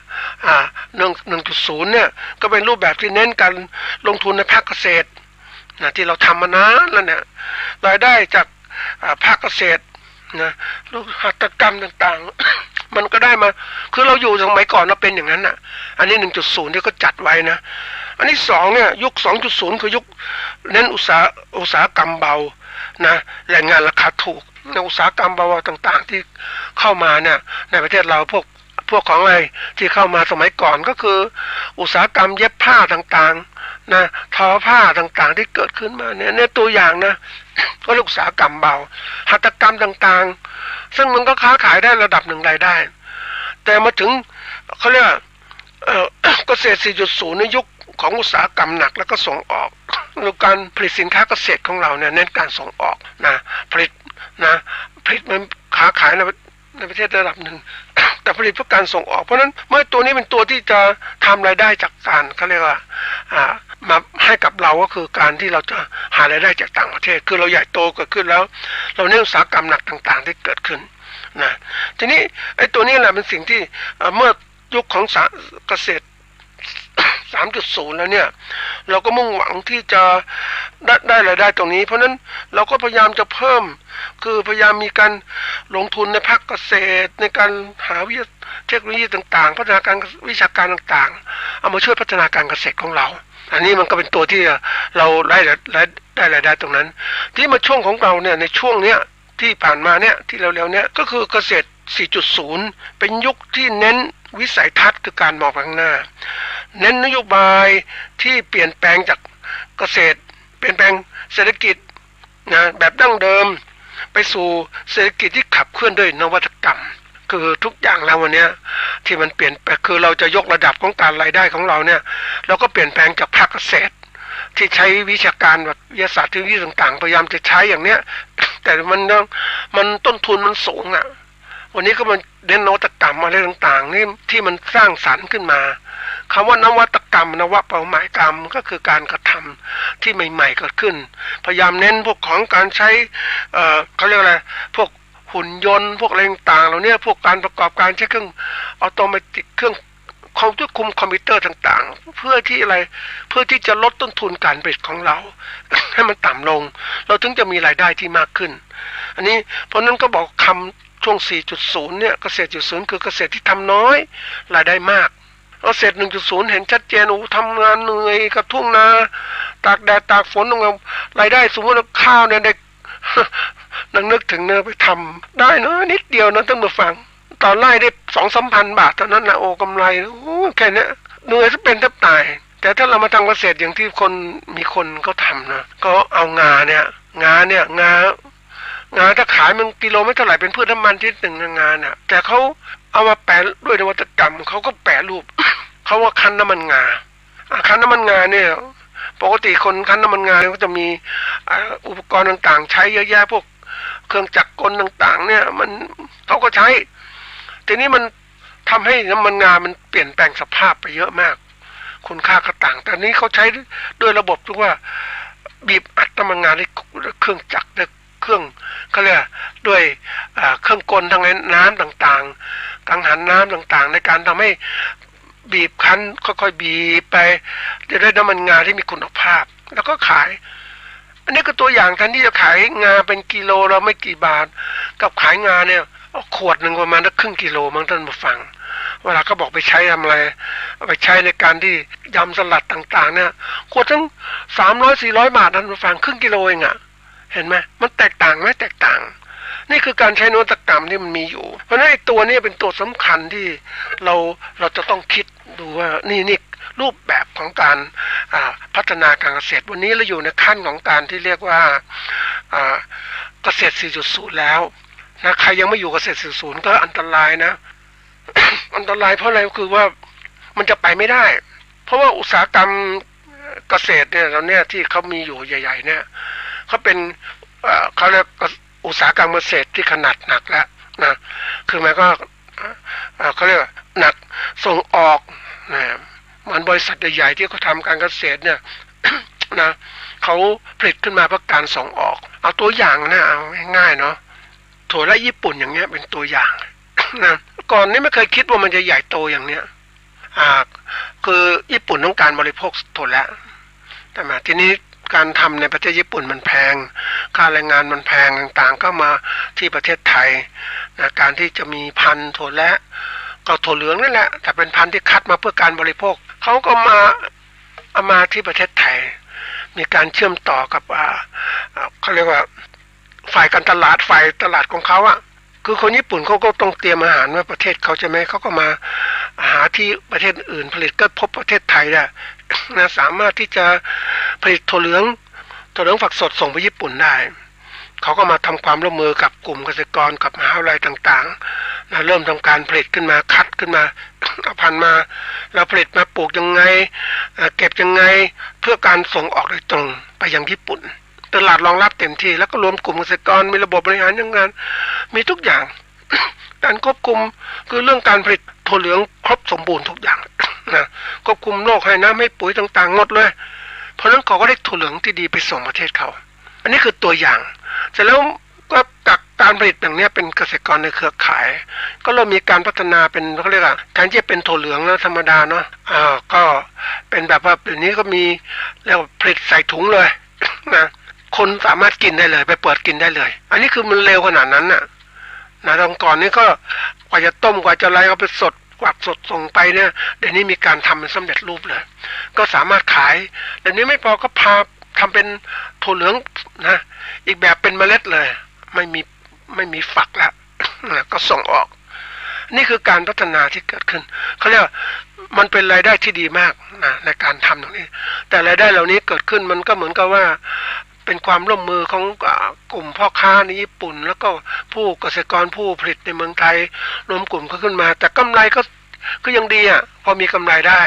1.0 เนี่ยก็เป็นรูปแบบที่เน้นการลงทุนในภาคเกษตรนะที่เราทำมานานแล้วเนี่ยรายได้จากภาคเกษตรนะลูกหัตถกรรมต่างๆ มันก็ได้มาคือเราอยู่สมัยก่อนเราเป็นอย่างนั้นน่ะอันนี้ 1.0 ที่ก็จัดไว้นะอันที่2เนี่ยยุค 2.0 คือยุคเน้นอุตสาหกรรมเบานะแรงงานราคาถูกในอุตสาหกรรมเบาต่างๆที่เข้ามาเนี่ยในประเทศเราพวกของอะไรที่เข้ามาสมัยก่อนก็คืออุตสาหกรรมเย็บผ้าต่างๆ นะทอผ้าต่างๆที่เกิดขึ้นมาเนี่ยตัวอย่างนะก็อุตสาหกรรมเบาหัตถกรรมต่างๆซึ่งมันก็ค้าขายได้ระดับหนึ่งรายได้แต่มาถึงเขาเรียกเกษตร 4.0 ในยุคของอุตสาหกรรมหนักแล้วก็ส่งออกแล้วการผลิตสินค้าเกษตรของเราเนี่ยเน้นการส่งออกนะผลิตมันค้าขายในประเทศระดับหนึ่ง แต่ผลิตเพื่อการส่งออกเพราะนั้นเมื่อตัวนี้เป็นตัวที่จะทำรายได้จากการเขาเรียกว่ามาให้กับเราก็คือการที่เราจะหารายได้จากต่างประเทศคือเราใหญ่โตเกิดขึ้นแล้วเราเน้นอุตสาหกรรมหนักต่างๆที่เกิดขึ้นนะทีนี้ไอ้ตัวนี้แหละเป็นสิ่งที่เมื่อยุคของเกษตร 3.0 แล้วเนี่ยเราก็มุ่งหวังที่จะได้รายได้ตรงนี้เพราะนั้นเราก็พยายามจะเพิ่มคือพยายามมีการลงทุนในภาคเกษตรในการหาเทคโนโลยีต่างๆพัฒนาการวิชาการต่างๆเอามาช่วยพัฒนาการเกษตรของเราอันนี้มันก็เป็นตัวที่เราได้รายได้ตรงนั้นที่มาช่วงของเราเนี่ยในช่วงเนี้ยที่ผ่านมาเนี่ยที่เร็วๆเนี่ยก็คือเกษตร 4.0 เป็นยุคที่เน้นวิสัยทัศน์คือการมองไปข้างหน้าเน้นนโยบายที่เปลี่ยนแปลงจากเกษตรเปลี่ยนแปลงเศรษฐกิจนะแบบดั้งเดิมไปสู่เศรษฐกิจที่ขับเคลื่อนด้วยนวัตกรรมคือทุกอย่างแล้ววันนี้ที่มันเปลี่ยนแปลงคือเราจะยกระดับของการรายได้ของเราเนี่ยเราก็เปลี่ยนแปลงจากภาคเกษตรที่ใช้วิชาการแบบวิทยาศาสตร์เทคโนโลยีต่างๆพยายามจะใช้อย่างเนี้ยแต่มันต้นทุนมันสูงอ่ะวันนี้ก็มันเน้นนวัตกรรมอะไรต่างๆนี่ที่มันสร้างสรรค์ขึ้นมาคำว่านวัตกรรมนวเป้าหมายกรรมก็คือการกระทำที่ใหม่ๆเกิดขึ้นพยายามเน้นพวกของการใช้เขาเรียกอะไรพวกหุ่นยนต์พวกอะไรต่างๆเหล่านี้พวกการประกอบการใช้เครื่องออโตเมติกเครื่องควบคุมคอมพิวเตอร์ต่างๆเพื่อที่จะลดต้นทุนการผลิตของเรา ให้มันต่ำลงเราถึงจะมีรายได้ที่มากขึ้นอันนี้เพราะนั้นก็บอกคำช่วง 4.0 เนี่ยเกษตร 4.0 คือเกษตรที่ทำน้อยรายได้มากเกษตร 1.0 เห็นชัดเจนทำงานเหนื่อยกับทุ่งนาตากแดดตากฝนตรงนั้นรายได้สมมติว่าข้าวเนี่ยได้ นึกถึงเนื้อไปทำได้นะนิดเดียวนะท่านผู้ฟังตอนไล่ได้ 2-3,000 บาทเท่านั้นนะโอ้กำไรแค่นี้เหนื่อยจะเป็นแทบตายแต่ถ้าเรามาทำเกษตรอย่างที่มีคนก็ทำนะก็เอางาถ้าขายมันกิโลไม่เท่าไหร่เป็นพืชน้ำมันที่หนึ่งงานน่ะแต่เขาเอามาแปรด้วยนวัตกรรมเขาก็แปรรูป เขาว่าคั้นน้ำมันงาคั้นน้ำมันงาเนี่ยปกติคนคั้นน้ำมันงาก็จะมีอุปกรณ์ต่างๆใช้เยอะแยะพวกเครื่องจักรกลต่างๆเนี่ยมันเขาก็ใช้ทีนี้มันทำให้น้ำมันงามันเปลี่ยนแปลงสภาพไปเยอะมากคุณค่าก็ต่างแต่นี้เขาใช้ด้วยระบบที่ว่าบีบอัดน้ำมันงาด้วยเครื่องจักรด้วยเครื่องเขาเรียกด้วยเครื่องกลทางน้ำต่างๆกังหันน้ำต่างๆในการทำให้บีบคั้นค่อยๆบีบไปจะได้น้ำมันงาที่มีคุณภาพแล้วก็ขายอันนี้ก็ตัวอย่างแทนที่จะขายงาเป็นกิโลเราไม่กี่บาทกับขายงาเนี่ยขวดหนึ่งประมาณครึ่งกิโลมั้งท่านผู้ฟังเวลาก็บอกไปใช้ทำอะไรไปใช้ในการที่ยำสลัดต่างๆเนี่ยขวดทั้ง300-400 บาทท่านผู้ฟังครึ่งกิโลเองอะเห็นไหมมันแตกต่างไหมแตกต่างนี่คือการใช้นวัตกรรมที่มันมีอยู่เพราะฉะนั้นไอ้ตัวนี้เป็นตัวสำคัญที่เราจะต้องคิดดูว่านี่รูปแบบของการพัฒนาการเกษตรวันนี้เราอยู่ในขั้นของการที่เรียกว่าเกษตร 4.0 แล้วนะใครยังไม่อยู่เกษตร 4.0 ก็อันตรายนะ อันตรายเพราะอะไรก็คือว่ามันจะไปไม่ได้เพราะว่าอุตสาหกรรมเกษตรเนี่ยเราเนี่ยที่เขามีอยู่ใหญ่ๆเนี่ยเขาเป็นเขาเรียกอุตสาหกรรมเกษตรที่ขนาดหนักแล้วนะคือมันก็เขาเรียกหนักส่งออกนะมันบริษัทใหญ่ๆที่เขาทำการเกษตรเนี่ย นะเขาผลิตขึ้นมาเพื่อการส่งออกเอาตัวอย่างนะเอาง่ายๆเนาะถั่วและญี่ปุ่นอย่างเงี้ยเป็นตัวอย่าง นะก่อนนี้ไม่เคยคิดว่ามันจะใหญ่โตอย่างเนี้ยคือญี่ปุ่นต้องการบริโภคถั่วและแต่มาทีนี้การทำในประเทศญี่ปุ่นมันแพงค่าแรงงานมันแพงต่างๆก็มาที่ประเทศไทยนะการที่จะมีพันธุ์ถั่วและก็ถั่วเหลืองนั่นแหละแต่เป็นพันธุ์ที่คัดมาเพื่อการบริโภคเขาก็เอามาที่ประเทศไทยมีการเชื่อมต่อกับเขาเรียกว่าฝ่ายการตลาดของเขาอะคือคนญี่ปุ่นเขาก็ต้องเตรียมอาหารไว้ประเทศเขาใช่ไหมเขาก็มาหาที่ประเทศอื่นผลิตก็พบประเทศไทยได้ นะสามารถที่จะผลิตถั่วเหลืองฝักสดส่งไปญี่ปุ่นได้เขาก็มาทำความร่วมมือกับกลุ่มเกษตรกรกับมหาวิทยาลัยต่างๆนะเริ่มทำการผลิตขึ้นมาคัดขึ้นมาเอาพันธุ์มาแล้วผลิตมาปลูกยังไงเก็บยังไงเพื่อการส่งออกโดยตรงไปยังญี่ปุ่นตลาดรองรับเต็มที่แล้วก็รวมกลุ่มเกษตรกรมีระบบบริหารยังไงมีทุกอย่าง การควบคุมคือเรื่องการผลิตถั่วเหลืองครบสมบูรณ์ทุกอย่างนะควบคุมโรคให้น้ำให้ปุ๋ยต่างๆหมดเลยเพราะนั้นเขาก็ได้ถั่วเหลืองที่ดีไปส่งประเทศเขาอันนี้คือตัวอย่างเสร็จแล้วก็จากการผลิตอย่างนี้เป็นเกษตรกรในเครือข่ายก็เริ่มมีการพัฒนาเป็นเขาเรียกว่าแทนที่จะเป็นถั่วเหลืองแล้วธรรมดาเนาะก็เป็นแบบว่าเดี๋ยวนี้ก็มีแล้วผลิตใส่ถุงเลยนะคนสามารถกินได้เลยไปเปิดกินได้เลยอันนี้คือมันเร็วขนาดนั้นน่ะนะตอนก่อนนี้ก็กว่าจะต้มกว่าจะอะไรเอาไปสดกวักสดส่งไปเนี่ยเดี๋ยวนี้มีการทำเป็นสำเร็จรูปเลยก็สามารถขายเดี๋ยวนี้ไม่พอก็พาทำเป็นถั่วเหลืองนะอีกแบบเป็นเมล็ดเลยไม่มีฝักแล้วนะก็ส่งออกนี่คือการพัฒนาที่เกิดขึ้นเขาเรียกว่ามันเป็นรายได้ที่ดีมากนะในการทำตรงนี้แต่รายได้เหล่านี้เกิดขึ้นมันก็เหมือนกับว่าเป็นความร่วมมือของกลุ่มพ่อค้าในญี่ปุ่นแล้วก็ผู้เกษตรกรผู้ผลิตในเมืองไทยรวมกลุ่มขึ้นมาแต่กำไรก็ยังดีอ่ะพอมีกำไรได้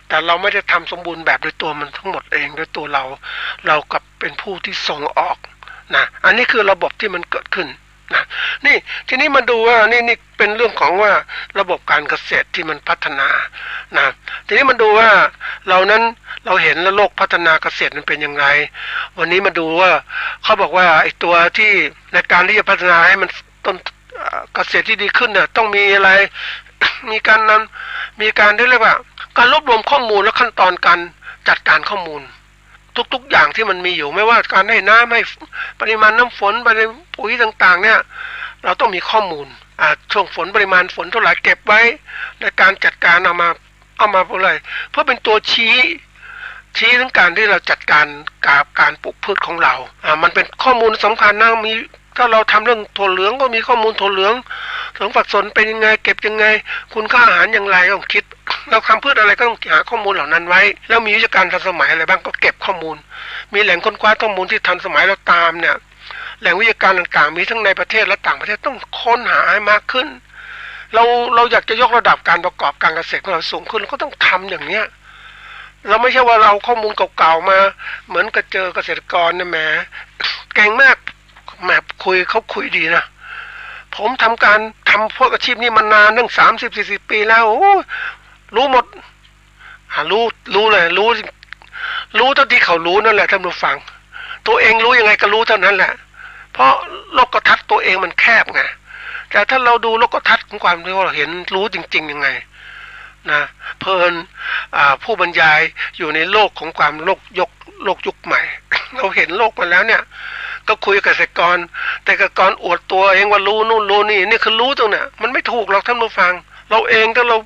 แต่เราไม่ได้ทำสมบูรณ์แบบโดยตัวมันทั้งหมดเองโดยตัวเรากับเป็นผู้ที่ส่งออกนะอันนี้คือระบบที่มันเกิดขึ้นนะนี่ทีนี้มาดูว่านี่เป็นเรื่องของว่าระบบการเกษตรที่มันพัฒนานะทีนี้มาดูว่าเราเห็นแล้วโลกพัฒนาเกษตรมันเป็นยังไงวันนี้มาดูว่าเขาบอกว่าไอ้ตัวที่ในการที่จะพัฒนาให้มันต้นเกษตรที่ดีขึ้นเนี่ยต้องมีอะไร มีการที่เรียกว่าการรวบรวมข้อมูลและขั้นตอนการจัดการข้อมูลทุกๆอย่างที่มันมีอยู่ไม่ว่าการให้น้ำให้ปริมาณน้ำฝนปริมาณปุ๋ยต่างๆเนี่ยเราต้องมีข้อมูลช่วงฝนปริมาณฝนเท่าไหร่เก็บไว้ในการจัดการเอามาอะไรเพื่อเป็นตัวชี้ถึงการที่เราจัดการกับการปลูกพืชของเรามันเป็นข้อมูลสำคัญนะมีถ้าเราทำเรื่องถั่วเหลืองก็มีข้อมูลถั่วเหลืองฝักสนเป็นยังไงเก็บยังไงคุณค่าอาหารอย่างไรต้องคิดเราทำพืชอะไรก็ต้องหาข้อมูลเหล่านั้นไว้แล้วมีวิชาการทันสมัยอะไรบ้างก็เก็บข้อมูลมีแหล่งค้นคว้าข้อมูลที่ทันสมัยเราตามเนี่ยแหล่งวิชาการต่างๆมีทั้งในประเทศและต่างประเทศต้องค้นหาให้มากขึ้นเราอยากจะยกระดับการประกอบการเกษตรของเราสูงขึ้นเราก็ต้องทำอย่างเนี้ยเราไม่ใช่ว่าเราข้อมูลเก่าๆมาเหมือนกับเจอเกษตรกรเนี่ยแหมเก่งมากแหมเขาคุยดีนะผมทำพวกอาชีพนี้มานานตั้ง30-40 ปีแล้วรู้หมดรู้เลยรู้เท่าที่เขารู้นั่นแหละท่านผู้ฟังตัวเองรู้ยังไงก็รู้เท่านั้นแหละเพราะโลกทัศน์ตัวเองมันแคบไงแต่ถ้าเราดูโลกทัศน์ของความที่เราเห็นรู้จริงๆยังไงนะเพลินผู้บรรยายอยู่ในโลกของความโลกยุคใหม่ เราเห็นโลกมาแล้วเนี่ยก็คุยกับเกษตรกรแต่เกษตรกรอวดตัวเองว่ารู้นู่นรู้นี่คือรู้ตรงเนี่ยมันไม่ถูกหรอกท่านผู้ฟังเราเองถ้าเรา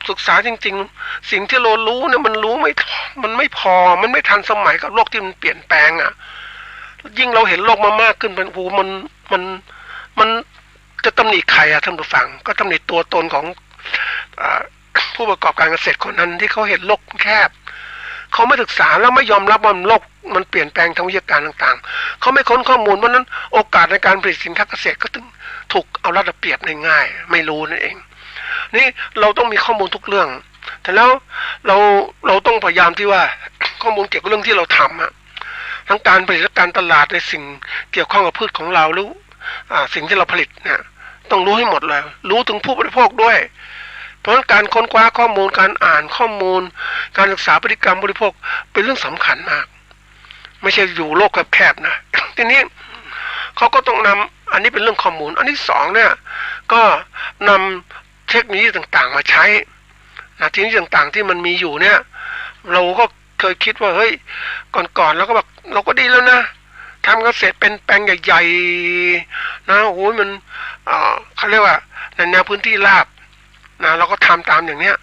ศึกษาจริงๆสิ่งที่เรารู้เนี่ยมันไม่พอมันไม่ทันสมัยกับโลกที่มันเปลี่ยนแปลงอ่ะยิ่งเราเห็นโลกมามากขึ้นเป็นมันจะตำหนิใครอะท่านผู้ฟังก็ตำหนิตัวตนของผู้ประกอบการเกษตรคนนั้นที่เขาเห็นโลกแคบเขาไม่ศึกษาแล้วไม่ยอมรับว่าโลกมันเปลี่ยนแปลงทางวิทยาการต่างๆเขาไม่ค้นข้อมูลเพราะนั้นโอกาสในการผลิตสินค้าเกษตรก็ต้องถูกเอารัดเอาเปรียบง่ายๆไม่รู้นั่นเองนี่เราต้องมีข้อมูลทุกเรื่องแต่แล้วเราต้องพยายามที่ว่าข้อมูลเกี่ยวกับเรื่องที่เราทำอะทั้งการผลิตและการตลาดในสิ่งเกี่ยวข้องกับพืชของเราหรือสิ่งที่เราผลิตเนี่ยต้องรู้ให้หมดเลยรู้ถึงผู้บริโภคด้วยเพราะการค้นคว้าข้อมูลการอ่านข้อมูลการศึกษาพฤติกรรมบริโภคเป็นเรื่องสำคัญมากไม่ใช่อยู่โลกแคบๆนะทีนี้เขาก็ต้องนำอันนี้เป็นเรื่องข้อมูลอันที่สองเนี่ยก็นำเทคโนโลยีต่างๆมาใช้นะทีนี้ต่างๆที่มันมีอยู่เนี่ยเราก็เคยคิดว่าเฮ้ยก่อนๆแล้วก็แบบเราก็ดีแล้วนะทำเกษตรเป็นแปลงใหญ่ๆนะโอ้ยมันเขาเรียกว่าในแนวพื้นที่ราบนะเราก็ทำตามอย่างเนี้ย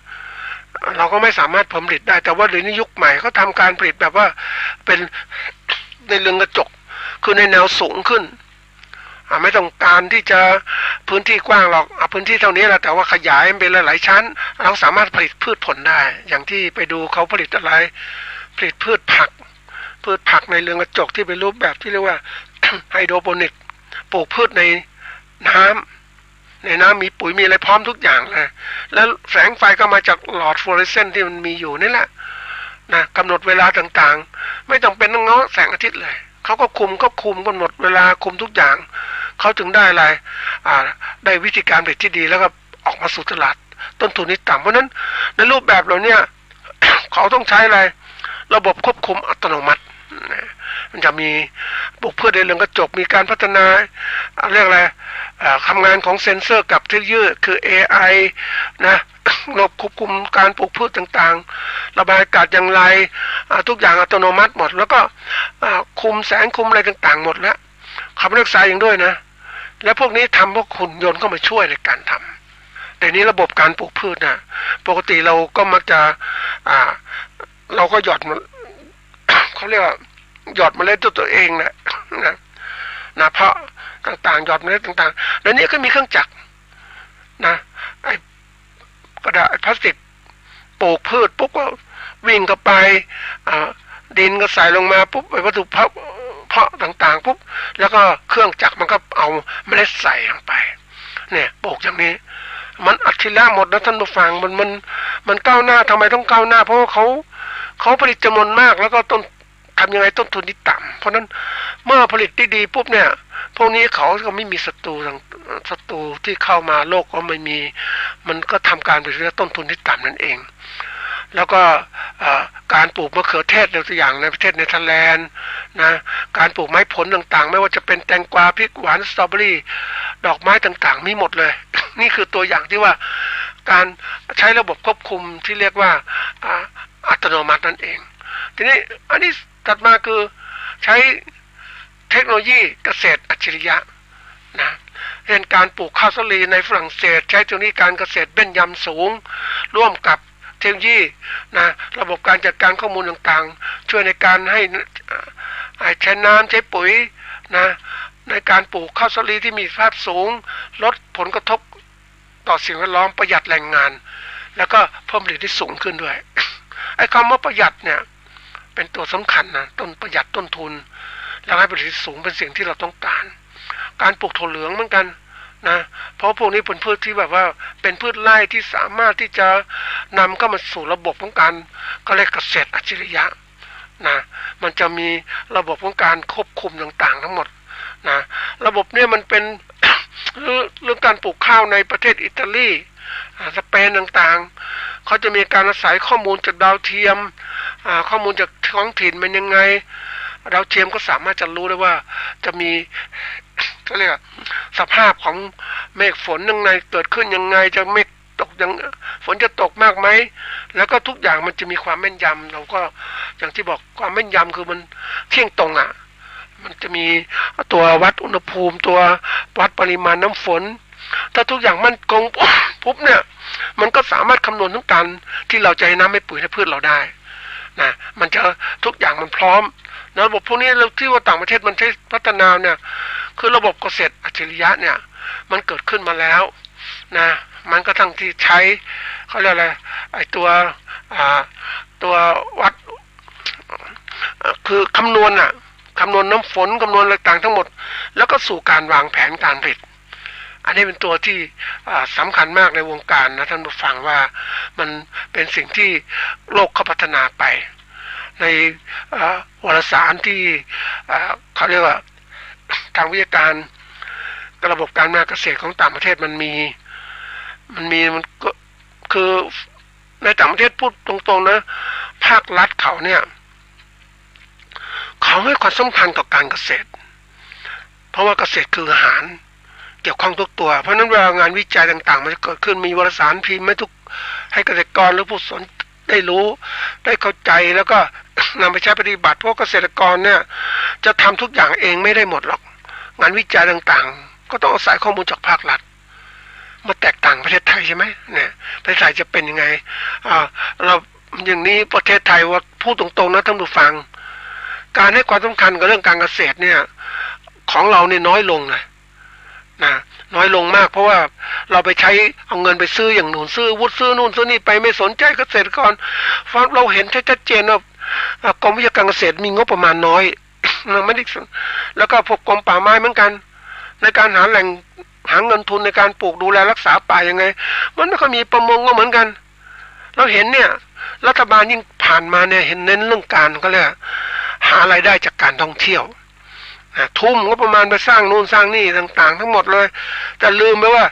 เราก็ไม่สามารถผลิตได้แต่ว่าเดี๋ยวนี้ยุคใหม่เขาทำการผลิตแบบว่าเป็นในเรือนกระจกคือในแนวสูงขึ้นไม่ต้องการที่จะ พื้นที่กว้างหรอกเอาพื้นที่เท่านี้แหละแต่ว่าขยายเป็นหลายๆชั้นเราสามารถผลิตพืชผลได้อย่างที่ไปดูเขาผลิตอะไรผลิตพืชผักในเรือนกระจกที่เป็นรูปแบบที่เรียกว่า ไฮโดรโปนิกปลูกพืชในน้ำมีปุ๋ยมีอะไรพร้อมทุกอย่างเลยแล้วแสงไฟก็มาจากหลอดฟลูออเรสเซนต์ที่มันมีอยู่นี่แหละนะกำหนดเวลาต่างๆไม่จำเป็นต้องง้อแสงอาทิตย์เลยเขาก็คุมกำหนดเวลาคุมทุกอย่างเขาถึงได้อะไรได้วิธีการผลิตที่ดีแล้วก็ออกมาสู่ตลาดต้นทุนนี่ต่ำเพราะนั้นในรูปแบบเราเนี่ย เขาต้องใช้อะไรระบบควบคุมอัตโนมัติมันจะมีปลูกพืชในเรือนกระจกมีการพัฒนาเรียกอะไรทำงานของเซ็นเซอร์กับเทคโนโลยีคือ AI นะระบบควบคุมการปลูกพืชต่างๆระบายอากาศอย่างไรทุกอย่างอัตโนมัติหมดแล้วก็คุมแสงคุมอะไรต่างๆหมดแล้วขับเลือกสายอย่างด้วยนะแล้วพวกนี้ทำพวกหุ่นยนต์ก็มาช่วยในการทำแต่นี้ระบบการปลูกพืชนะปกติเราก็มักจะเราก็หยอดเขาเรียกว่าหยอดเมล็ดตัวเองนะเพาะต่างๆหยอดเมล็ดต่างๆแล้วนี้ก็มีเครื่องจักรนะไอ้กระดาษพลาสติกปลูกพืชปุ๊บก็วิ่งเข้าไปดินก็ใส่ลงมาปุ๊บไอ้วัตถุเพาะต่างๆปุ๊บแล้วก็เครื่องจักรมันก็เอาเมล็ดใส่ลงไปเนี่ยปลูกอย่างนี้มันอัจฉริยะหมดนะท่านผู้ฟังมันก้าวหน้าทำไมต้องก้าวหน้าเพราะว่าเขาผลิตจำนวนมากแล้วก็ทำยังไงต้นทุนที่ต่ำเพราะนั้นเมื่อผลิตได้ดีปุ๊บเนี่ยพวกนี้เขาก็ไม่มีศัตรูที่เข้ามาโลกก็ไม่มีมันก็ทำการผลิตต้นทุนที่ต่ำนั่นเองแล้วก็การปลูกมะเขือเทศตัวอย่างในประเทศเนเธอร์แลนด์นะการปลูกไม้ผลต่างๆไม่ว่าจะเป็นแตงกวาพริกหวานสตรอเบอรี่ดอกไม้ต่างๆมีหมดเลย นี่คือตัวอย่างที่ว่าการใช้ระบบควบคุมที่เรียกว่าอัตโนมัตินั่นเองทีนี้อันนี้ถัดมาคือใช้เทคโนโลยีเกษตรอัจฉริยะนะเช่นการปลูกข้าวสาลีในฝรั่งเศสใช้เทคโนโลยีการเกษตรแม่นยำสูงร่วมกับเทคโนโลยีนะระบบการจัดการข้อมูลต่างๆช่วยในการให้ใช้น้ำใช้ปุ๋ยนะในการปลูกข้าวสาลีที่มีคุณภาพสูงลดผลกระทบต่อสิ่งแวดล้อมประหยัดแรงงานแล้วก็เพิ่มผลผลิตที่สูงขึ้นด้วย ไอ้คำว่าประหยัดเนี่ยเป็นตัวสำคัญนะประหยัดต้นทุนแล้วให้ผลผลิตสูงเป็นสิ่งที่เราต้องการปลูกถั่วเหลืองเหมือนกันนะเพราะพวกนี้เป็นพืชที่แบบว่าเป็นพืชไร่ที่สามารถที่จะนำเข้ามาสู่ระบบของการก็เรียกเกษตรอัจฉริยะนะมันจะมีระบบของการควบคุมต่างๆทั้งหมดนะระบบเนี่ยมันเป็น เรื่องการปลูกข้าวในประเทศอิตาลีสเปนต่างๆเขาจะมีการอาศัยข้อมูลจากดาวเทียมข้อมูลจากท้องถิ่นเป็นยังไงดาวเทียมก็สามารถจะรู้ได้ว่าจะมีเขาเรียกสภาพของเมฆฝนยังไงเกิดขึ้นยังไงจะเมฆตกยังฝนจะตกมากไหมแล้วก็ทุกอย่างมันจะมีความแม่นยำเราก็อย่างที่บอกความแม่นยำคือมันเที่ยงตรงมันจะมีตัววัดอุณหภูมิตัววัดปริมาณน้ำฝนถ้าทุกอย่างมั่นคงปุ๊บเนี่ยมันก็สามารถคำนวณทุกการที่เราจะให้น้ำให้ปุ๋ยให้พืชเราได้นะมันจะทุกอย่างมันพร้อมระบบพวกนี้ที่ว่าต่างประเทศมันใช้พัฒนาเนี่ยคือระบบเกษตรอัจฉริยะเนี่ยมันเกิดขึ้นมาแล้วนะมันก็ทั้งที่ใช้เขาเรียกอะไรไอ้ตัววัดคือคำนวณน้ำฝนคำนวณอะไรต่างทั้งหมดแล้วก็สู่การวางแผนการผลิตอันนี้เป็นตัวที่สำคัญมากในวงการนะท่านผู้ฟังว่ามันเป็นสิ่งที่โลกเขาพัฒนาไปในวารสารที่เขาเรียกว่าทางวิทยาการระบบการเกษตรของต่างประเทศมันก็คือในต่างประเทศพูดตรงๆนะภาครัฐเขาเนี่ยเขาให้ความสำคัญต่อการเกษตรเพราะว่าเกษตรคืออาหารเกี่ยวข้องทุกตัวเพราะนั้นเวลางานวิจัยต่างๆมันจะเกิดขึ้นมีวารสารพิมพ์ให้เกษตรกรหรือผู้สนได้รู้ได้เข้าใจแล้วก็นำไปใช้ปฏิบัติเพราะเกษตรกรเนี่ยจะทำทุกอย่างเองไม่ได้หมดหรอกงานวิจัยต่างๆก็ต้องอาศัยข้อมูลจากภาครัฐมาแตกต่างประเทศไทยใช่ไหมเนี่ยประเทศไทยจะเป็นยังไงเราอย่างนี้ประเทศไทยว่าพูดตรงๆนะท่านผู้ฟังการให้ความสำคัญกับเรื่องการเกษตรเนี่ยของเราเนี่ยน้อยลงนะ น้อยลงมากเพราะว่าเราไปใช้เอาเงินไปซื้ออย่างหนุนซื้อวุฒิซื้อนู่นซื้อนี่ไปไม่สนใจเกษตรกรฟังเราเห็นชัดเจนว่ากรมวิชาการเกษตรมีงบประมาณน้อยไม่ได้แล้วก็พวกกรมป่าไม้เหมือนกันในการหาแหล่งหาเงินทุนในการปลูกดูแลรักษาป่ายังไงมันไม่ค่อยมีประมงก็เหมือนกันเราเห็นเนี่ยรัฐบาลยิ่งผ่านมาเนี่ยเห็นเน้นเรื่องการก็เลยหารายได้จากการท่องเที่ยวทุ่มงบประมาณไปสร้างนู่นสร้างนี่ต่างๆทั้งหมดเลยแต่ลืมไปว่า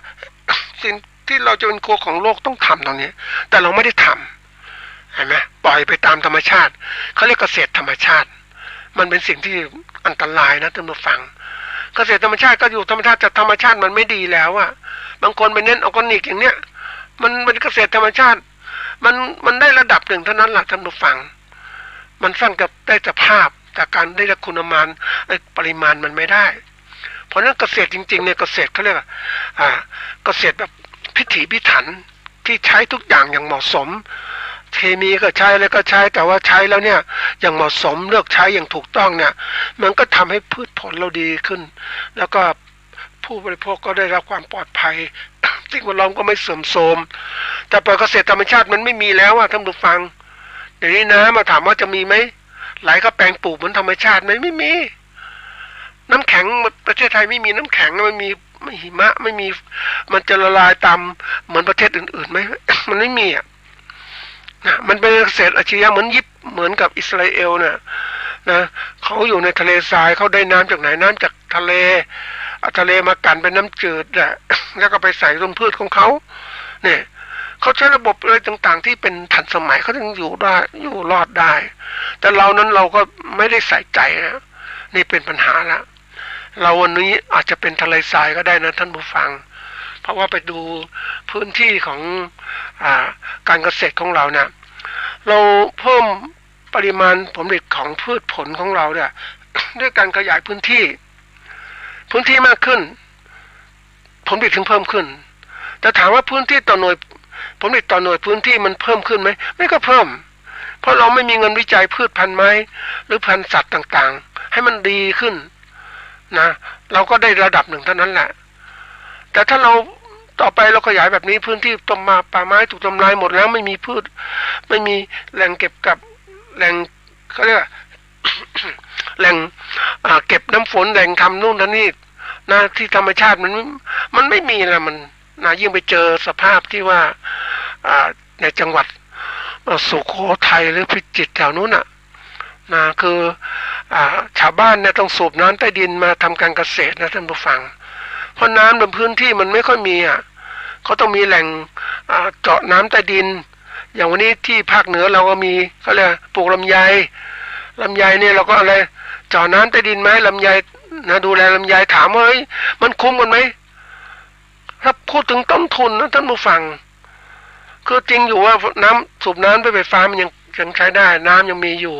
สิ่งที่เราจะเป็นครัวของโลกต้องทำตรงนี้แต่เราไม่ได้ทำเห็นไหมปล่อยไปตามธรรมชาติเขาเรียกเกษตรธรรมชาติมันเป็นสิ่งที่อันตรายนะท่านผู้ฟังเกษตรธรรมชาติก็อยู่ธรรมชาติแต่ธรรมชาติมันไม่ดีแล้วอะบางคนไปเน้นออร์แกนิกอย่างเนี้ยมันเป็นเกษตรธรรมชาติมันได้ระดับหนึ่งเท่านั้นแหละท่านผู้ฟังมันสร้างกับได้สภาพแต่การได้คุณประมาณปริมาณมันไม่ได้เพราะนั้นเกษตรจริงๆเนี่ยเกษตรเขาเรียกเกษตรแบบพิถีพิถันที่ใช้ทุกอย่างอย่างเหมาะสมเคมีก็ใช้แล้วก็ใช้แต่ว่าใช้แล้วเนี่ยอย่างเหมาะสมเลือกใช้อย่างถูกต้องเนี่ยมันก็ทำให้พืชผลเราดีขึ้นแล้วก็ผู้บริโภคก็ได้รับความปลอดภัยสิ่งแวดล้อมก็ไม่เสื่อมโทรมแต่พอเกษตรธรรมชาติมันไม่มีแล้วท่านผู้ฟังเดี๋ยวนี้นะมาถามว่าจะมีไหมไหลก็แปลงปลูกเหมือนธรรมชาติไหมไม่มีน้ำแข็งประเทศไทยไม่มีน้ำแข็งไม่มีไม่หิมะไม่มีมันจะละลายตามเหมือนประเทศอื่นๆไหม มันไม่มีนะมันเป็นเกษตรอาชีพเหมือนเหมือนกับอิสราเอลนะเขาอยู่ในทะเลทรายเขาได้น้ำจากไหนน้ำจากทะเลเอาทะเลมากันเป็นน้ำจืดแล้วก็ไปใส่ลงพืชของเขาเนี่ยเขาใช้ระบบอะไรต่างๆที่เป็นทันสมัยเขาถึงอยู่ได้อยู่รอดได้แต่เรานั้นเราก็ไม่ได้ใส่ใจนะนี่เป็นปัญหาแล้วเราวันนี้อาจจะเป็นทะเลทรายก็ได้นะท่านผู้ฟังเพราะว่าไปดูพื้นที่ของการเกษตรของเราเนี่ยเราเพิ่มปริมาณผลผลิตของพืชผลของเราเนี่ย ด้วยการขยายพื้นที่มากขึ้นผลผลิตถึงเพิ่มขึ้นแต่ถามว่าพื้นที่ต่อหน่วยผลผลิตต่อหน่วยพื้นที่มันเพิ่มขึ้นไหมไม่ก็เพิ่มเพราะเราไม่มีเงินวิจัยพืชพันธุ์ไม้หรือพันธุ์สัตว์ต่างๆให้มันดีขึ้นนะเราก็ได้ระดับหนึ่งเท่านั้นแหละแต่ถ้าเราต่อไปเราขยายแบบนี้พื้นที่ต้นไม้ป่าไม้ถูกทำลายหมดแล้วไม่มีพืชไม่มีแหล่งเก็บกับแหล่งเขาเรียก แหล่งเก็บน้ำฝนแหล่งทำนู่นทำนี่นะที่ธรรมชาติมันไม่มีนะมันนะยิ่งไปเจอสภาพที่ว่าในจังหวัดสุโขทัยหรือพิจิตรแถวนู้นนะคือชาวบ้านเนี่ยต้องสูบน้ำใต้ดินมาทำการเกษตรนะท่านผู้ฟังเพราะน้ำในพื้นที่มันไม่ค่อยมีเขาต้องมีแหล่งเจาะน้ำใต้ดินอย่างวันนี้ที่ภาคเหนือเราก็มีเขาเรียกปลูกลำไยเนี่ยเราก็อะไรเจาะน้ำใต้ดินไหมลำไยนะดูแลลำไยถามว่าเฮ้ยมันคุ้มกันไหมถ้าพูดถึงต้นทุนนะท่านผู้ฟังคือจริงอยู่ว่าน้ำสูบน้ำด้วยไฟฟ้ามันยังใช้ได้น้ำยังมีอยู่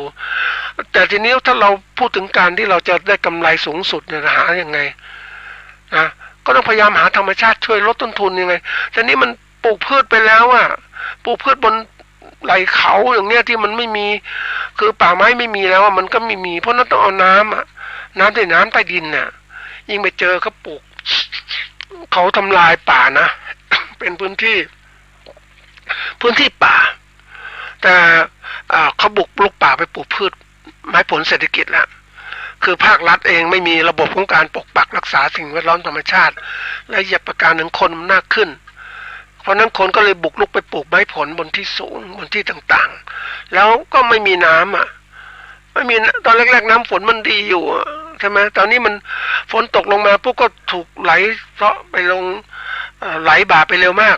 แต่ทีนี้ถ้าเราพูดถึงการที่เราจะได้กำไรสูงสุดเนี่ยหายังไงนะก็ต้องพยายามหาธรรมชาติช่วยลดต้นทุนยังไงแต่นี้มันปลูกพืชไปแล้วปลูกพืชบนไหลเขาอย่างเนี้ยที่มันไม่มีคือป่าไม้ไม่มีแล้วมันก็ไม่มีเพราะนั้นต้องเอาน้ำที่น้ำใต้ดินน่ะยิ่งไปเจอเขาปลูกเขาทำลายป่านะ เป็นพื้นที่ป่าแต่เขาบุกรุกป่าไปปลูกพืชไม้ผลเศรษฐกิจแล้วคือภาครัฐเองไม่มีระบบของการปกปักรักษาสิ่งแวดล้อมธรรมชาติและอย่าประการหนึ่งคนมันมากขึ้นเพราะนั้นคนก็เลยบุกรุกไปปลูกไม้ผลบนที่สูงบนที่ต่างๆแล้วก็ไม่มีน้ำไม่มีตอนแรกๆน้ำฝนมันดีอยู่ใช่ไหมตอนนี้มันฝนตกลงมาพวกก็ถูกไหลเพราะไปลงไหลบ่าไปเร็วมาก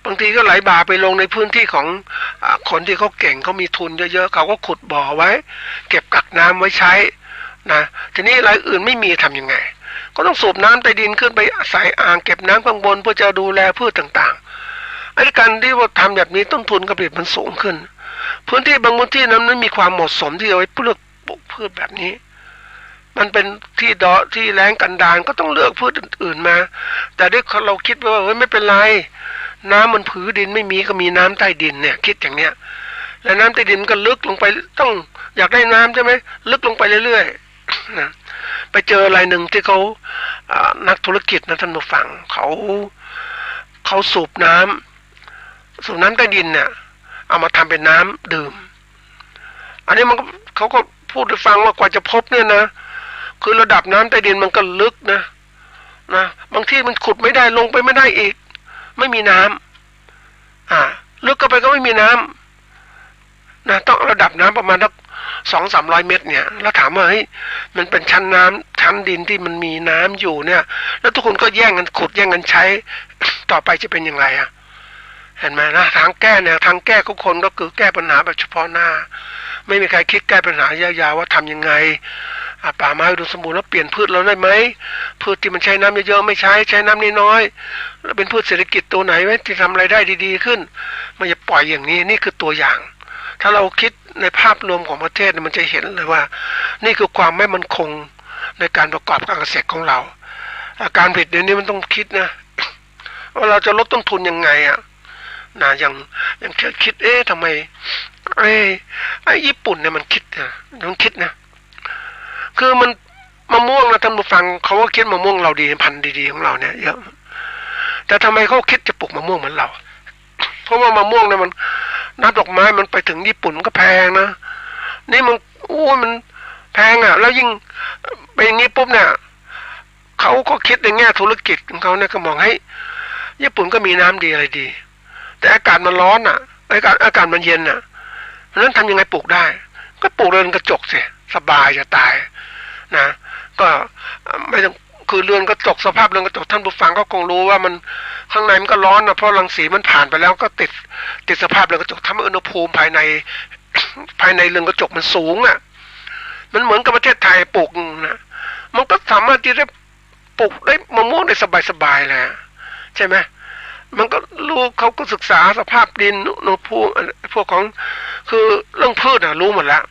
บางทีก็ไหลบ่าไปลงในพื้นที่ของคนที่เขาเก่งเขามีทุนเยอะๆเขาก็ขุดบ่อไว้เก็บกักน้ำไว้ใช้นะทีนี้รายอื่นไม่มีทำยังไงก็ต้องสูบน้ำใต้ดินขึ้นไปใส่อ่างเก็บน้ำข้างบนเพื่อจะดูแลพืชต่างๆไอ้การที่ว่าทำแบบนี้ต้นทุนการผลิตมันสูงขึ้นพื้นที่บางพื้นที่นั้นไม่มีความเหมาะสมที่จะไว้เลือกปลูกพืชแบบนี้มันเป็นที่ที่แล้งกันดารก็ต้องเลือกพืชอื่นๆมาแต่ด้วยเราคิดว่าเฮ้ยไม่เป็นไรน้ำมันผือดินไม่มีก็มีน้ำใต้ดินเนี่ยคิดอย่างเนี้ยแล้วน้ำใต้ดินก็ลึกลงไปต้องอยากได้น้ำใช่ไหมลึกลงไปเรื่อยๆนะ ไปเจออะไรหนึ่งที่เขานักธุรกิจนะท่านผู้ฟังเขาสูบน้ำใต้ดินเนี่ยเอามาทำเป็นน้ำดื่มอันนี้มันเขาก็พูดให้ฟังว่ากว่าจะพบเนี่ยนะคือระดับน้ำใต้ดินมันก็ลึกนะบางที่มันขุดไม่ได้ลงไปไม่ได้อีกไม่มีน้ำลึกเข้าไปก็ไม่มีน้ำนะต้องระดับน้ำประมาณสัก200-300 เมตรเนี่ยแล้วถามว่าเฮ้ยมันเป็นชั้นน้ำชั้นดินที่มันมีน้ำอยู่เนี่ยแล้วทุกคนก็แย่งกันขุดแย่งกันใช้ต่อไปจะเป็นอย่างไรเห็นไหมนะทางแก้เนี่ยทางแก้ทุกคนก็คือแก้ปัญหาแบบเฉพาะหน้าไม่มีใครคิดแก้ปัญหายาวๆว่าทำยังไงป่าไม้อุดมสมบูรณ์แล้วเปลี่ยนพืชเราได้ไหมพืชที่มันใช้น้ำเยอะๆไม่ใช้น้ำน้อยๆแล้วเป็นพืชเศรษฐกิจตัวไหนไหมที่ทำอะไรได้ดีๆขึ้นมันจะปล่อยอย่างนี้นี่คือตัวอย่างถ้าเราคิดในภาพรวมของประเทศมันจะเห็นเลยว่านี่คือความไม่มั่นคงในการประกอบการเกษตรของเราการผลิตเดี๋ยวนี้มันต้องคิดนะว่าเราจะลดต้นทุนยังไงอย่างคิดทำไมไอ้ญี่ปุ่นเนี่ยมันคิดนะคือมันมะม่วงนะท่านผู้ฟังเขาก็คิดมะม่วงเราดีพันธุ์ดีๆของเราเนี่ยเยอะแต่ทำไมเขาคิดจะปลูกมะม่วงเหมือนเราเพราะว่ามะม่วงเนี่ยมันน้ำดอกไม้มันไปถึงญี่ปุ่นมันก็แพงนะนี่มันแพงแล้วยิ่งไปอย่างนี้ปุ๊บเนี่ยเขาก็คิดในแง่ธุรกิจของเขาเนี่ยก็มองให้ญี่ปุ่นก็มีน้ำดีอะไรดีแต่อากาศมันร้อนอากาศมันเย็นเพราะฉะนั้นทำยังไงปลูกได้ก็ปลูกเรือนกระจกสิสบายจะตายนะก็ไม่ต้องคือเรือนกระจกสภาพเรือนกระจกท่านผู้ฟังก็คงรู้ว่ามันข้างในมันก็ร้อนเพราะรังสีมันผ่านไปแล้วก็ติดสภาพเรือนกระจกทำให้อุณหภูมิภายในเรือนกระจกมันสูงมันเหมือนกับประเทศไทยปลูกนะมันก็สามารถที่จะปลูกได้มะม่วงได้สบายๆเลยใช่ไหมมันก็รู้เขาก็ศึกษาสภาพดินอุณหภูมิพวกของคือเรื่องพืชรู้หมดแล้ว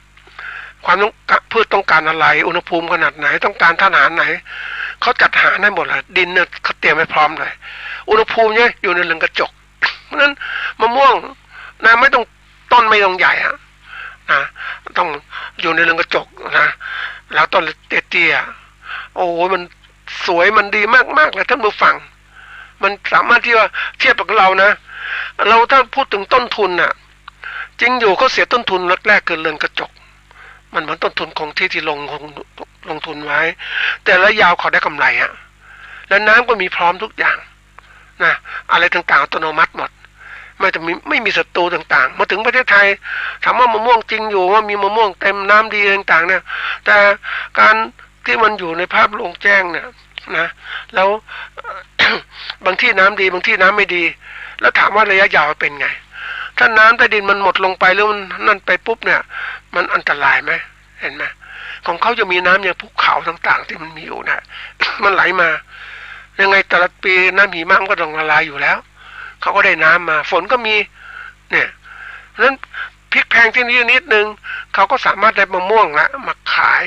ความต้องพืชต้องการอะไรอุณหภูมิขนาดไหนต้องการธาตุอาหารไหนเขาจัดหาได้หมดเลยดินเนี่ยเขาเตรียมไว้พร้อมเลยอุณหภูมิเนี่ยอยู่ในเรือนกระจกเพราะฉะนั้นมะม่วงไม่ต้องต้นไม่ต้องใหญ่ต้องอยู่ในเรือนกระจกแล้วต้นเตี้ยโอ้โหมันสวยมันดีมากๆเลยท่านผู้ฟังมันสามารถที่ว่าเทียบกับเรานะเราถ้าพูดถึงต้นทุนจริงอยู่เขาเสียต้นทุนแรกๆคือเรือนกระจกมันเหมือนต้นทุนของที่ลงทุนไว้แต่ระยะเขาได้กำไรแล้วน้ำก็มีพร้อมทุกอย่างอะไรต่างๆอัตโนมัติหมดไม่มีศัตรูต่างๆมาถึงประเทศไทยถามว่ามะม่วงจริงอยู่ว่ามีมะม่วงเต็มน้ำดีต่างๆเนี่ยแต่การที่มันอยู่ในภาพโล่งแจ้งเนี่ยแล้ว บางที่น้ำดีบางที่น้ำไม่ดีแล้วถามว่าระยะยาวเป็นไงถ้าน้ำใต้ดินมันหมดลงไปแล้วมันนั่นไปปุ๊บเนี่ยมันอันตรายไหมเห็นไหมของเขาจะมีน้ำอย่างภูเขาต่างๆที่มันมีอยู่มันไหลมายังไงแต่ละปีน้ำหิมะมันก็ต้องละลายอยู่แล้วเขาก็ได้น้ำมาฝนก็มีเนี่ยเพราะฉะนั้นพริกแพงที่นี่นิดนึงเขาก็สามารถได้มะม่วงมาขาย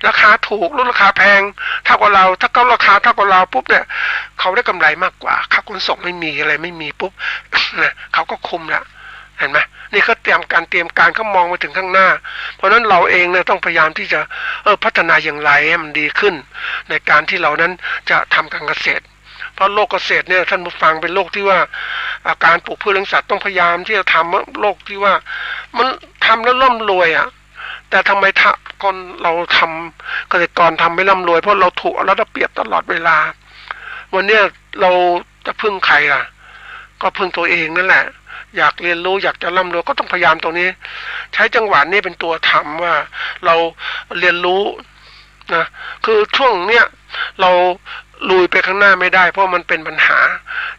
ราคาถูกลดราคาแพงเท่ากับเราถ้าเขาราคาเท่ากับเราปุ๊บเนี่ยเขาได้กำไรมากกว่าค่าขนส่งไม่มีอะไรไม่มีปุ๊บเขาก็คุมละเห็นไหมนี่เขาเตรียมการเขามองไปถึงข้างหน้าเพราะฉะนั้นเราเองเนี่ยต้องพยายามที่จะพัฒนาอย่างไรให้มันดีขึ้นในการที่เรานั้นจะทำการเกษตรเพราะโลกเกษตรเนี่ยท่านผู้ฟังเป็นโลกที่ว่าการปลูกพืชเลี้ยงสัตว์ต้องพยายามที่จะทำโลกที่ว่ามันทำแล้วร่ำรวยแต่ทำไมคนเราทำเกษตรกรทำไม่ร่ำรวยเพราะเราถูกเอาเปรียบตลอดเวลาวันนี้เราจะพึ่งใครก็พึ่งตัวเองนั่นแหละอยากเรียนรู้อยากจะร่ำรวยก็ต้องพยายามตรงนี้ใช้จังหวะนี้เป็นตัวทำว่าเราเรียนรู้คือช่วงเนี้ยเราลุยไปข้างหน้าไม่ได้เพราะมันเป็นปัญหา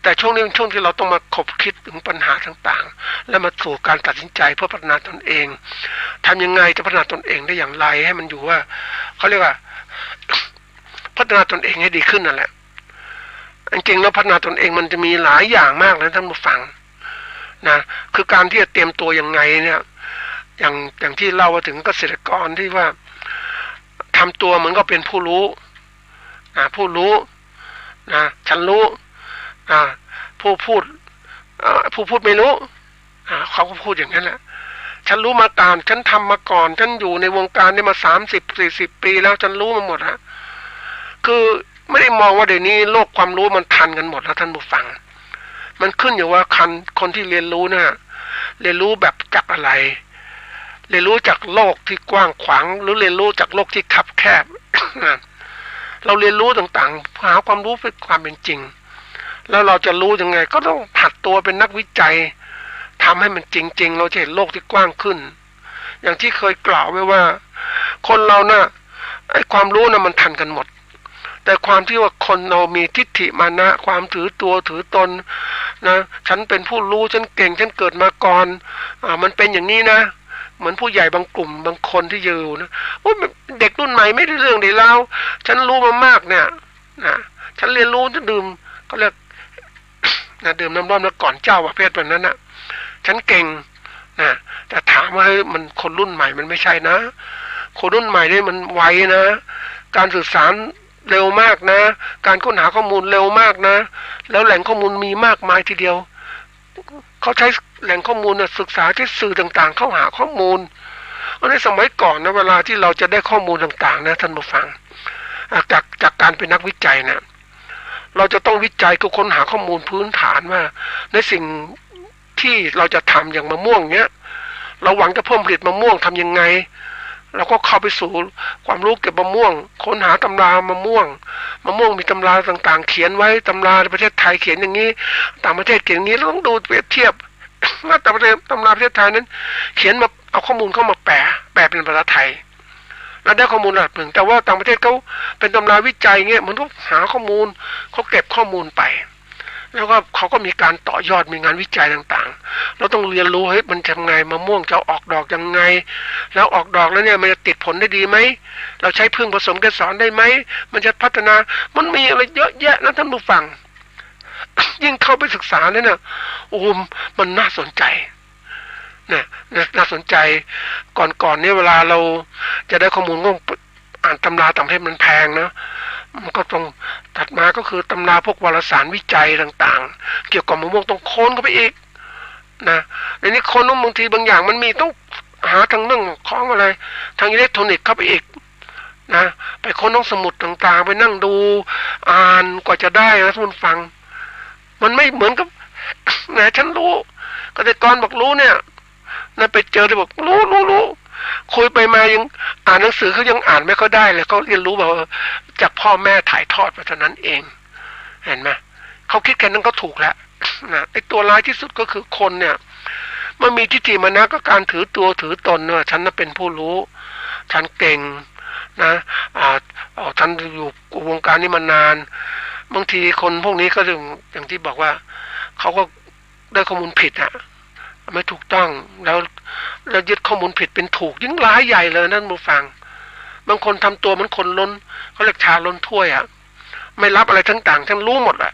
แต่ช่วงนี้เป็นช่วงที่เราต้องมาคบคิดถึงปัญหาต่างๆและมาสู่การตัดสินใจเพื่อพัฒนาตนเองทำยังไงจะพัฒนาตนเองได้อย่างไรให้มันอยู่ว่าเขาเรียกว่าพัฒนาตนเองให้ดีขึ้นนั่นแหละจริงๆแล้วพัฒนาตนเองมันจะมีหลายอย่างมากนะท่านผู้ฟังคือการที่จะเตรียมตัวยังไงเนี่ยอย่างที่เล่าถึงเกษตรกรที่ว่าทำตัวเหมือนก็เป็นผู้รู้ฉันรู้ผู้พูดไม่รู้เขาก็พูดอย่างนั้นแหละ ฉันรู้มาก่อนฉันทำมาก่อนฉันอยู่ในวงการนี้มา30-40 ปีแล้วฉันรู้มาหมดฮะคือไม่ได้มองว่าเดี๋ยวนี้โลกความรู้มันทันกันหมดแล้วท่านผู้ฟังมันขึ้นอยู่ว่าคนที่เรียนรู้นะเรียนรู้แบบจากอะไรเรียนรู้จากโลกที่กว้างขวางหรือเรียนรู้จากโลกที่คับแคบ เราเรียนรู้ต่างๆหาความรู้เพื่อความเป็นจริงแล้วเราจะรู้ยังไงก็ต้องผัดตัวเป็นนักวิจัยทำให้มันจริงๆเราจะเห็นโลกที่กว้างขึ้นอย่างที่เคยกล่าวไว้ว่าคนเรานะ่ะไอ้ความรู้นะมันทันกันหมดแต่ความที่ว่าคนเรามีทิฏฐิมานะความถือตัวถือตนนะฉันเป็นผู้รู้ฉันเก่งฉันเกิดมาก่อนมันเป็นอย่างนี้นะเหมือนผู้ใหญ่บางกลุ่มบางคนที่อยู่นะโอ้เด็กรุ่นใหม่ไม่ได้เรื่องได้แล้วฉันรู้มามากเนี่ยนะฉันเรียนรู้ฉันดื่มก็เรียกนะดื่มน้ำร้อนมาก่อนเจ้าประเภทแบบนั้นนะฉันเก่งนะแต่ถามว่ามันคนรุ่นใหม่มันไม่ใช่นะคนรุ่นใหม่นี่มันไวนะการสื่อสารเร็วมากนะการค้นหาข้อมูลเร็วมากนะแล้วแหล่งข้อมูลมีมากมายทีเดียวเขาใช้แหล่งข้อมูลศึกษาที่สื่อต่างๆเข้าหาข้อมูลในสมัยก่อนนะเวลาที่เราจะได้ข้อมูลต่างๆนะท่านผู้ฟังจากการเป็นนักวิจัยนะเราจะต้องวิจัยก็ค้นหาข้อมูลพื้นฐานว่าในสิ่งที่เราจะทำอย่างมะม่วงเนี้ยเราหวังจะเพิ่มผลิตมะม่วงทำยังไงเราก็เข้าไปสู่ความรู้เกี่ยวกับมะม่วงค้นหาตำรามะม่วงมีตำราต่างๆเขียนไว้ตำราในประเทศไทยเขียนอย่างนี้ต่างประเทศเขียนอย่างนี้เราต้องดูเปรียบเทียบว่าตำราประเทศไทยนั้นเขียนมาเอาข้อมูลเข้ามาแปลเป็นภาษาไทยแล้วได้ข้อมูลระดับหนึ่งแต่ว่าต่างประเทศเขาเป็นตำราวิจัยเงี้ยมันก็หาข้อมูลเขาเก็บข้อมูลไปแล้วก็เขาก็มีการต่อยอดมีงานวิจัยต่างๆเราต้องเรียนรู้เฮ้ยมันทำไงมะม่วงจะออกดอกยังไงแล้วออกดอกแล้วเนี่ยมันจะติดผลได้ดีไหมเราใช้พึ่งผสมเกสรได้ไหมมันจะพัฒนามันมีอะไรเยอะแยะนะท่านผู้ฟัง ยิ่งเข้าไปศึกษาเนี่ยโอ้มันน่าสนใจเนี่ยน่าสนใจก่อนเนี่ยเวลาเราจะได้ข้อมูลก็อ่านตำราต่างประเทศมันแพงนะมันก็ต้องถัดมาก็คือตำราพวกวารสารวิจัยต่างๆเกี่ยวกับมะม่วงต้องค้นเข้าไปอีกนะในนี้ค้นบางทีบางอย่างมันมีต้องหาทางเรื่องของอะไรทางอิเล็กทรอนิกส์เข้าไปอีกนะไปค้นห้องสมุดต่างๆไปนั่งดูอ่านกว่าจะได้นะท่านฟังมันไม่เหมือนกับนะฉันรู้เกษตรกรบอกรู้เนี่ยนะไปเจอที่บอกรู้คุยไปมายังอ่านหนังสือเขายังอ่านไม่ค่อยได้เลยเขาเรียนรู้แบบจากพ่อแม่ถ่ายทอดมาเท่านั้นเองเห็นไหมเขาคิดแค่นั้นก็ถูกแล้วนะไอ้ตัวร้ายที่สุดก็คือคนเนี่ยมันมีทิฏฐิมานะก็การถือตัวถือตนเนี่ยฉันน่ะเป็นผู้รู้ฉันเก่งนะฉันอยู่วงการนี้มานานบางทีคนพวกนี้ก็อย่างที่บอกว่าเขาก็ได้ข้อมูลผิดอ่ะไม่ถูกต้องแล้วยึดข้อมูลผิดเป็นถูกยิ่งร้ายใหญ่เลยนั่นผู้ฟังบางคนทำตัวเหมือนคนล้นเขาเรียกชาล้นถ้วยอ่ะไม่รับอะไรทั้งต่างทั้งรู้หมดแหละ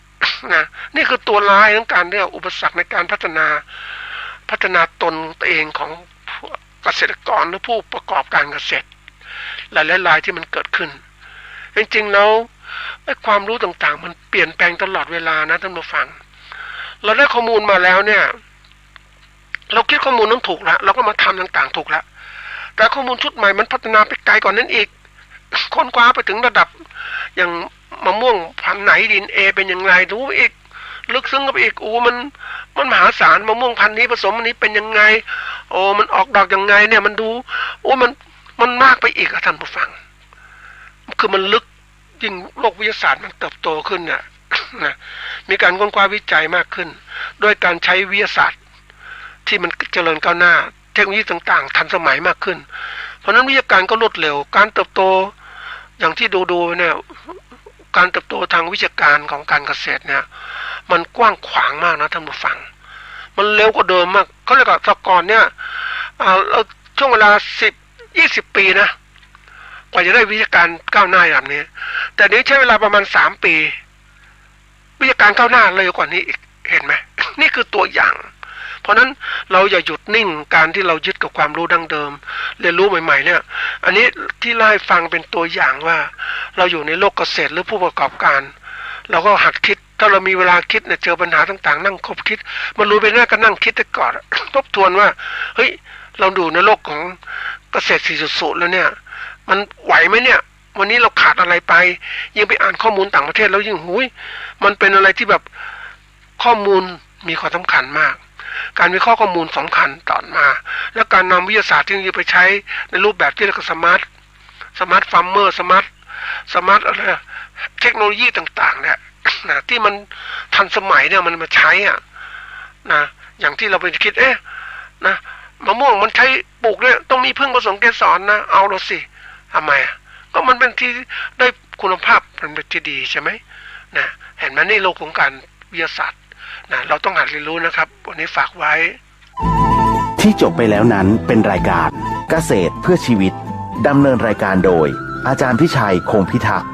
นะนี่คือตัวร้ายของการเรียกอุปสรรคในการพัฒนาตนเองของเกษตรกรหรือผู้ประกอบการเกษตรหลายๆรายที่มันเกิดขึ้นจริงๆแล้วไอ้ความรู้ต่างๆมันเปลี่ยนแปลงตลอดเวลานะท่านผู้ฟังเราได้ข้อมูลมาแล้วเนี่ยเราคิดข้อมูลนั้นถูกแล้วเราก็มาทำต่างๆถูกแล้วแต่ข้อมูลชุดใหม่มันพัฒนาไปไกลกว่านั้นอีกค้นคว้าไปถึงระดับอย่างมะม่วงพันธุ์ไหนดินเอเป็นอย่างไรรู้อีกลึกซึ้งก็ไปอีกมันมหาศาลมะม่วงพันธุ์นี้ผสมอันนี้เป็นยังไงมันออกดอกยังไงเนี่ยมันดูมันมากไปอีกท่านผู้ฟังคือมันลึกยิ่งโลกวิทยาศาสตร์มันเติบโตขึ้นเนี่ยนะมีการค้นคว้าวิจัยมากขึ้นโดยการใช้วิทยาศาสตร์ที่มันเจริญก้าวหน้าเทคโนโลยีต่างๆทันสมัยมากขึ้นเพราะนั้นวิทยาการก็รวดเร็วการเติบโตอย่างที่ดูเนี่ยการเติบโตทางวิชาการของการเกษตรเนี่ยมันกว้างขวางมากนะท่านผู้ฟังมันเร็วกว่าเดิมมากเขาเรียกว่าแต่ก่อนเนี่ยเราช่วงเวลา10-20 ปีนะกว่าจะได้วิชาการก้าวหน้าอย่างนี้แต่นี้ใช้เวลาประมาณ3 ปีวิชาการก้าวหน้าเร็วกว่านี้อีกเห็นไหมนี่คือตัวอย่างเพราะนั้นเราอย่าหยุดนิ่งการที่เรายึดกับความรู้ดั้งเดิมเรียนรู้ใหม่ๆเนี่ยอันนี้ที่เล่าให้ฟังเป็นตัวอย่างว่าเราอยู่ในโลกเกษตรหรือผู้ประกอบการเราก็หัดคิดถ้าเรามีเวลาคิดเนี่ยเจอปัญหาต่างๆนั่งคบคิดมันรู้ไปหน้าก็นั่งคิดไปก่อนทบทวนว่าเฮ้ย เราดูในโลกของเกษตร 4.0 แล้วเนี่ยมันไหวไหมเนี่ยวันนี้เราขาดอะไรไปยิ่งไปอ่านข้อมูลต่างประเทศแล้วยิ่งหุยมันเป็นอะไรที่แบบข้อมูลมีความสำคัญมากการวิเคราะห์ข้อมูลสำคัญต่อมาแล้วการนำวิทยาศาสตร์ที่จะไปใช้ในรูปแบบที่เรียกว่าสมาร์ทฟาร์มเมอร์สมาร์ทอะไรเทคโนโลยีต่างๆเนี่ยนะที่มันทันสมัยเนี่ยมันมาใช้อ่ะนะอย่างที่เราไปคิดนะมะม่วงมันใช้ปลูกเนี่ยต้องมีพึ่งผสมเกสรนะเอาเราสิทำไมก็มันเป็นที่ได้คุณภาพเป็นที่ดีใช่ไหมนะเห็นไหมในโลกของการวิทยาศาสตร์นะเราต้องหัดเรียนรู้นะครับวันนี้ฝากไว้ที่จบไปแล้วนั้นเป็นรายการเกษตรเพื่อชีวิตดำเนินรายการโดยอาจารย์พิชัยคงพิทักษ์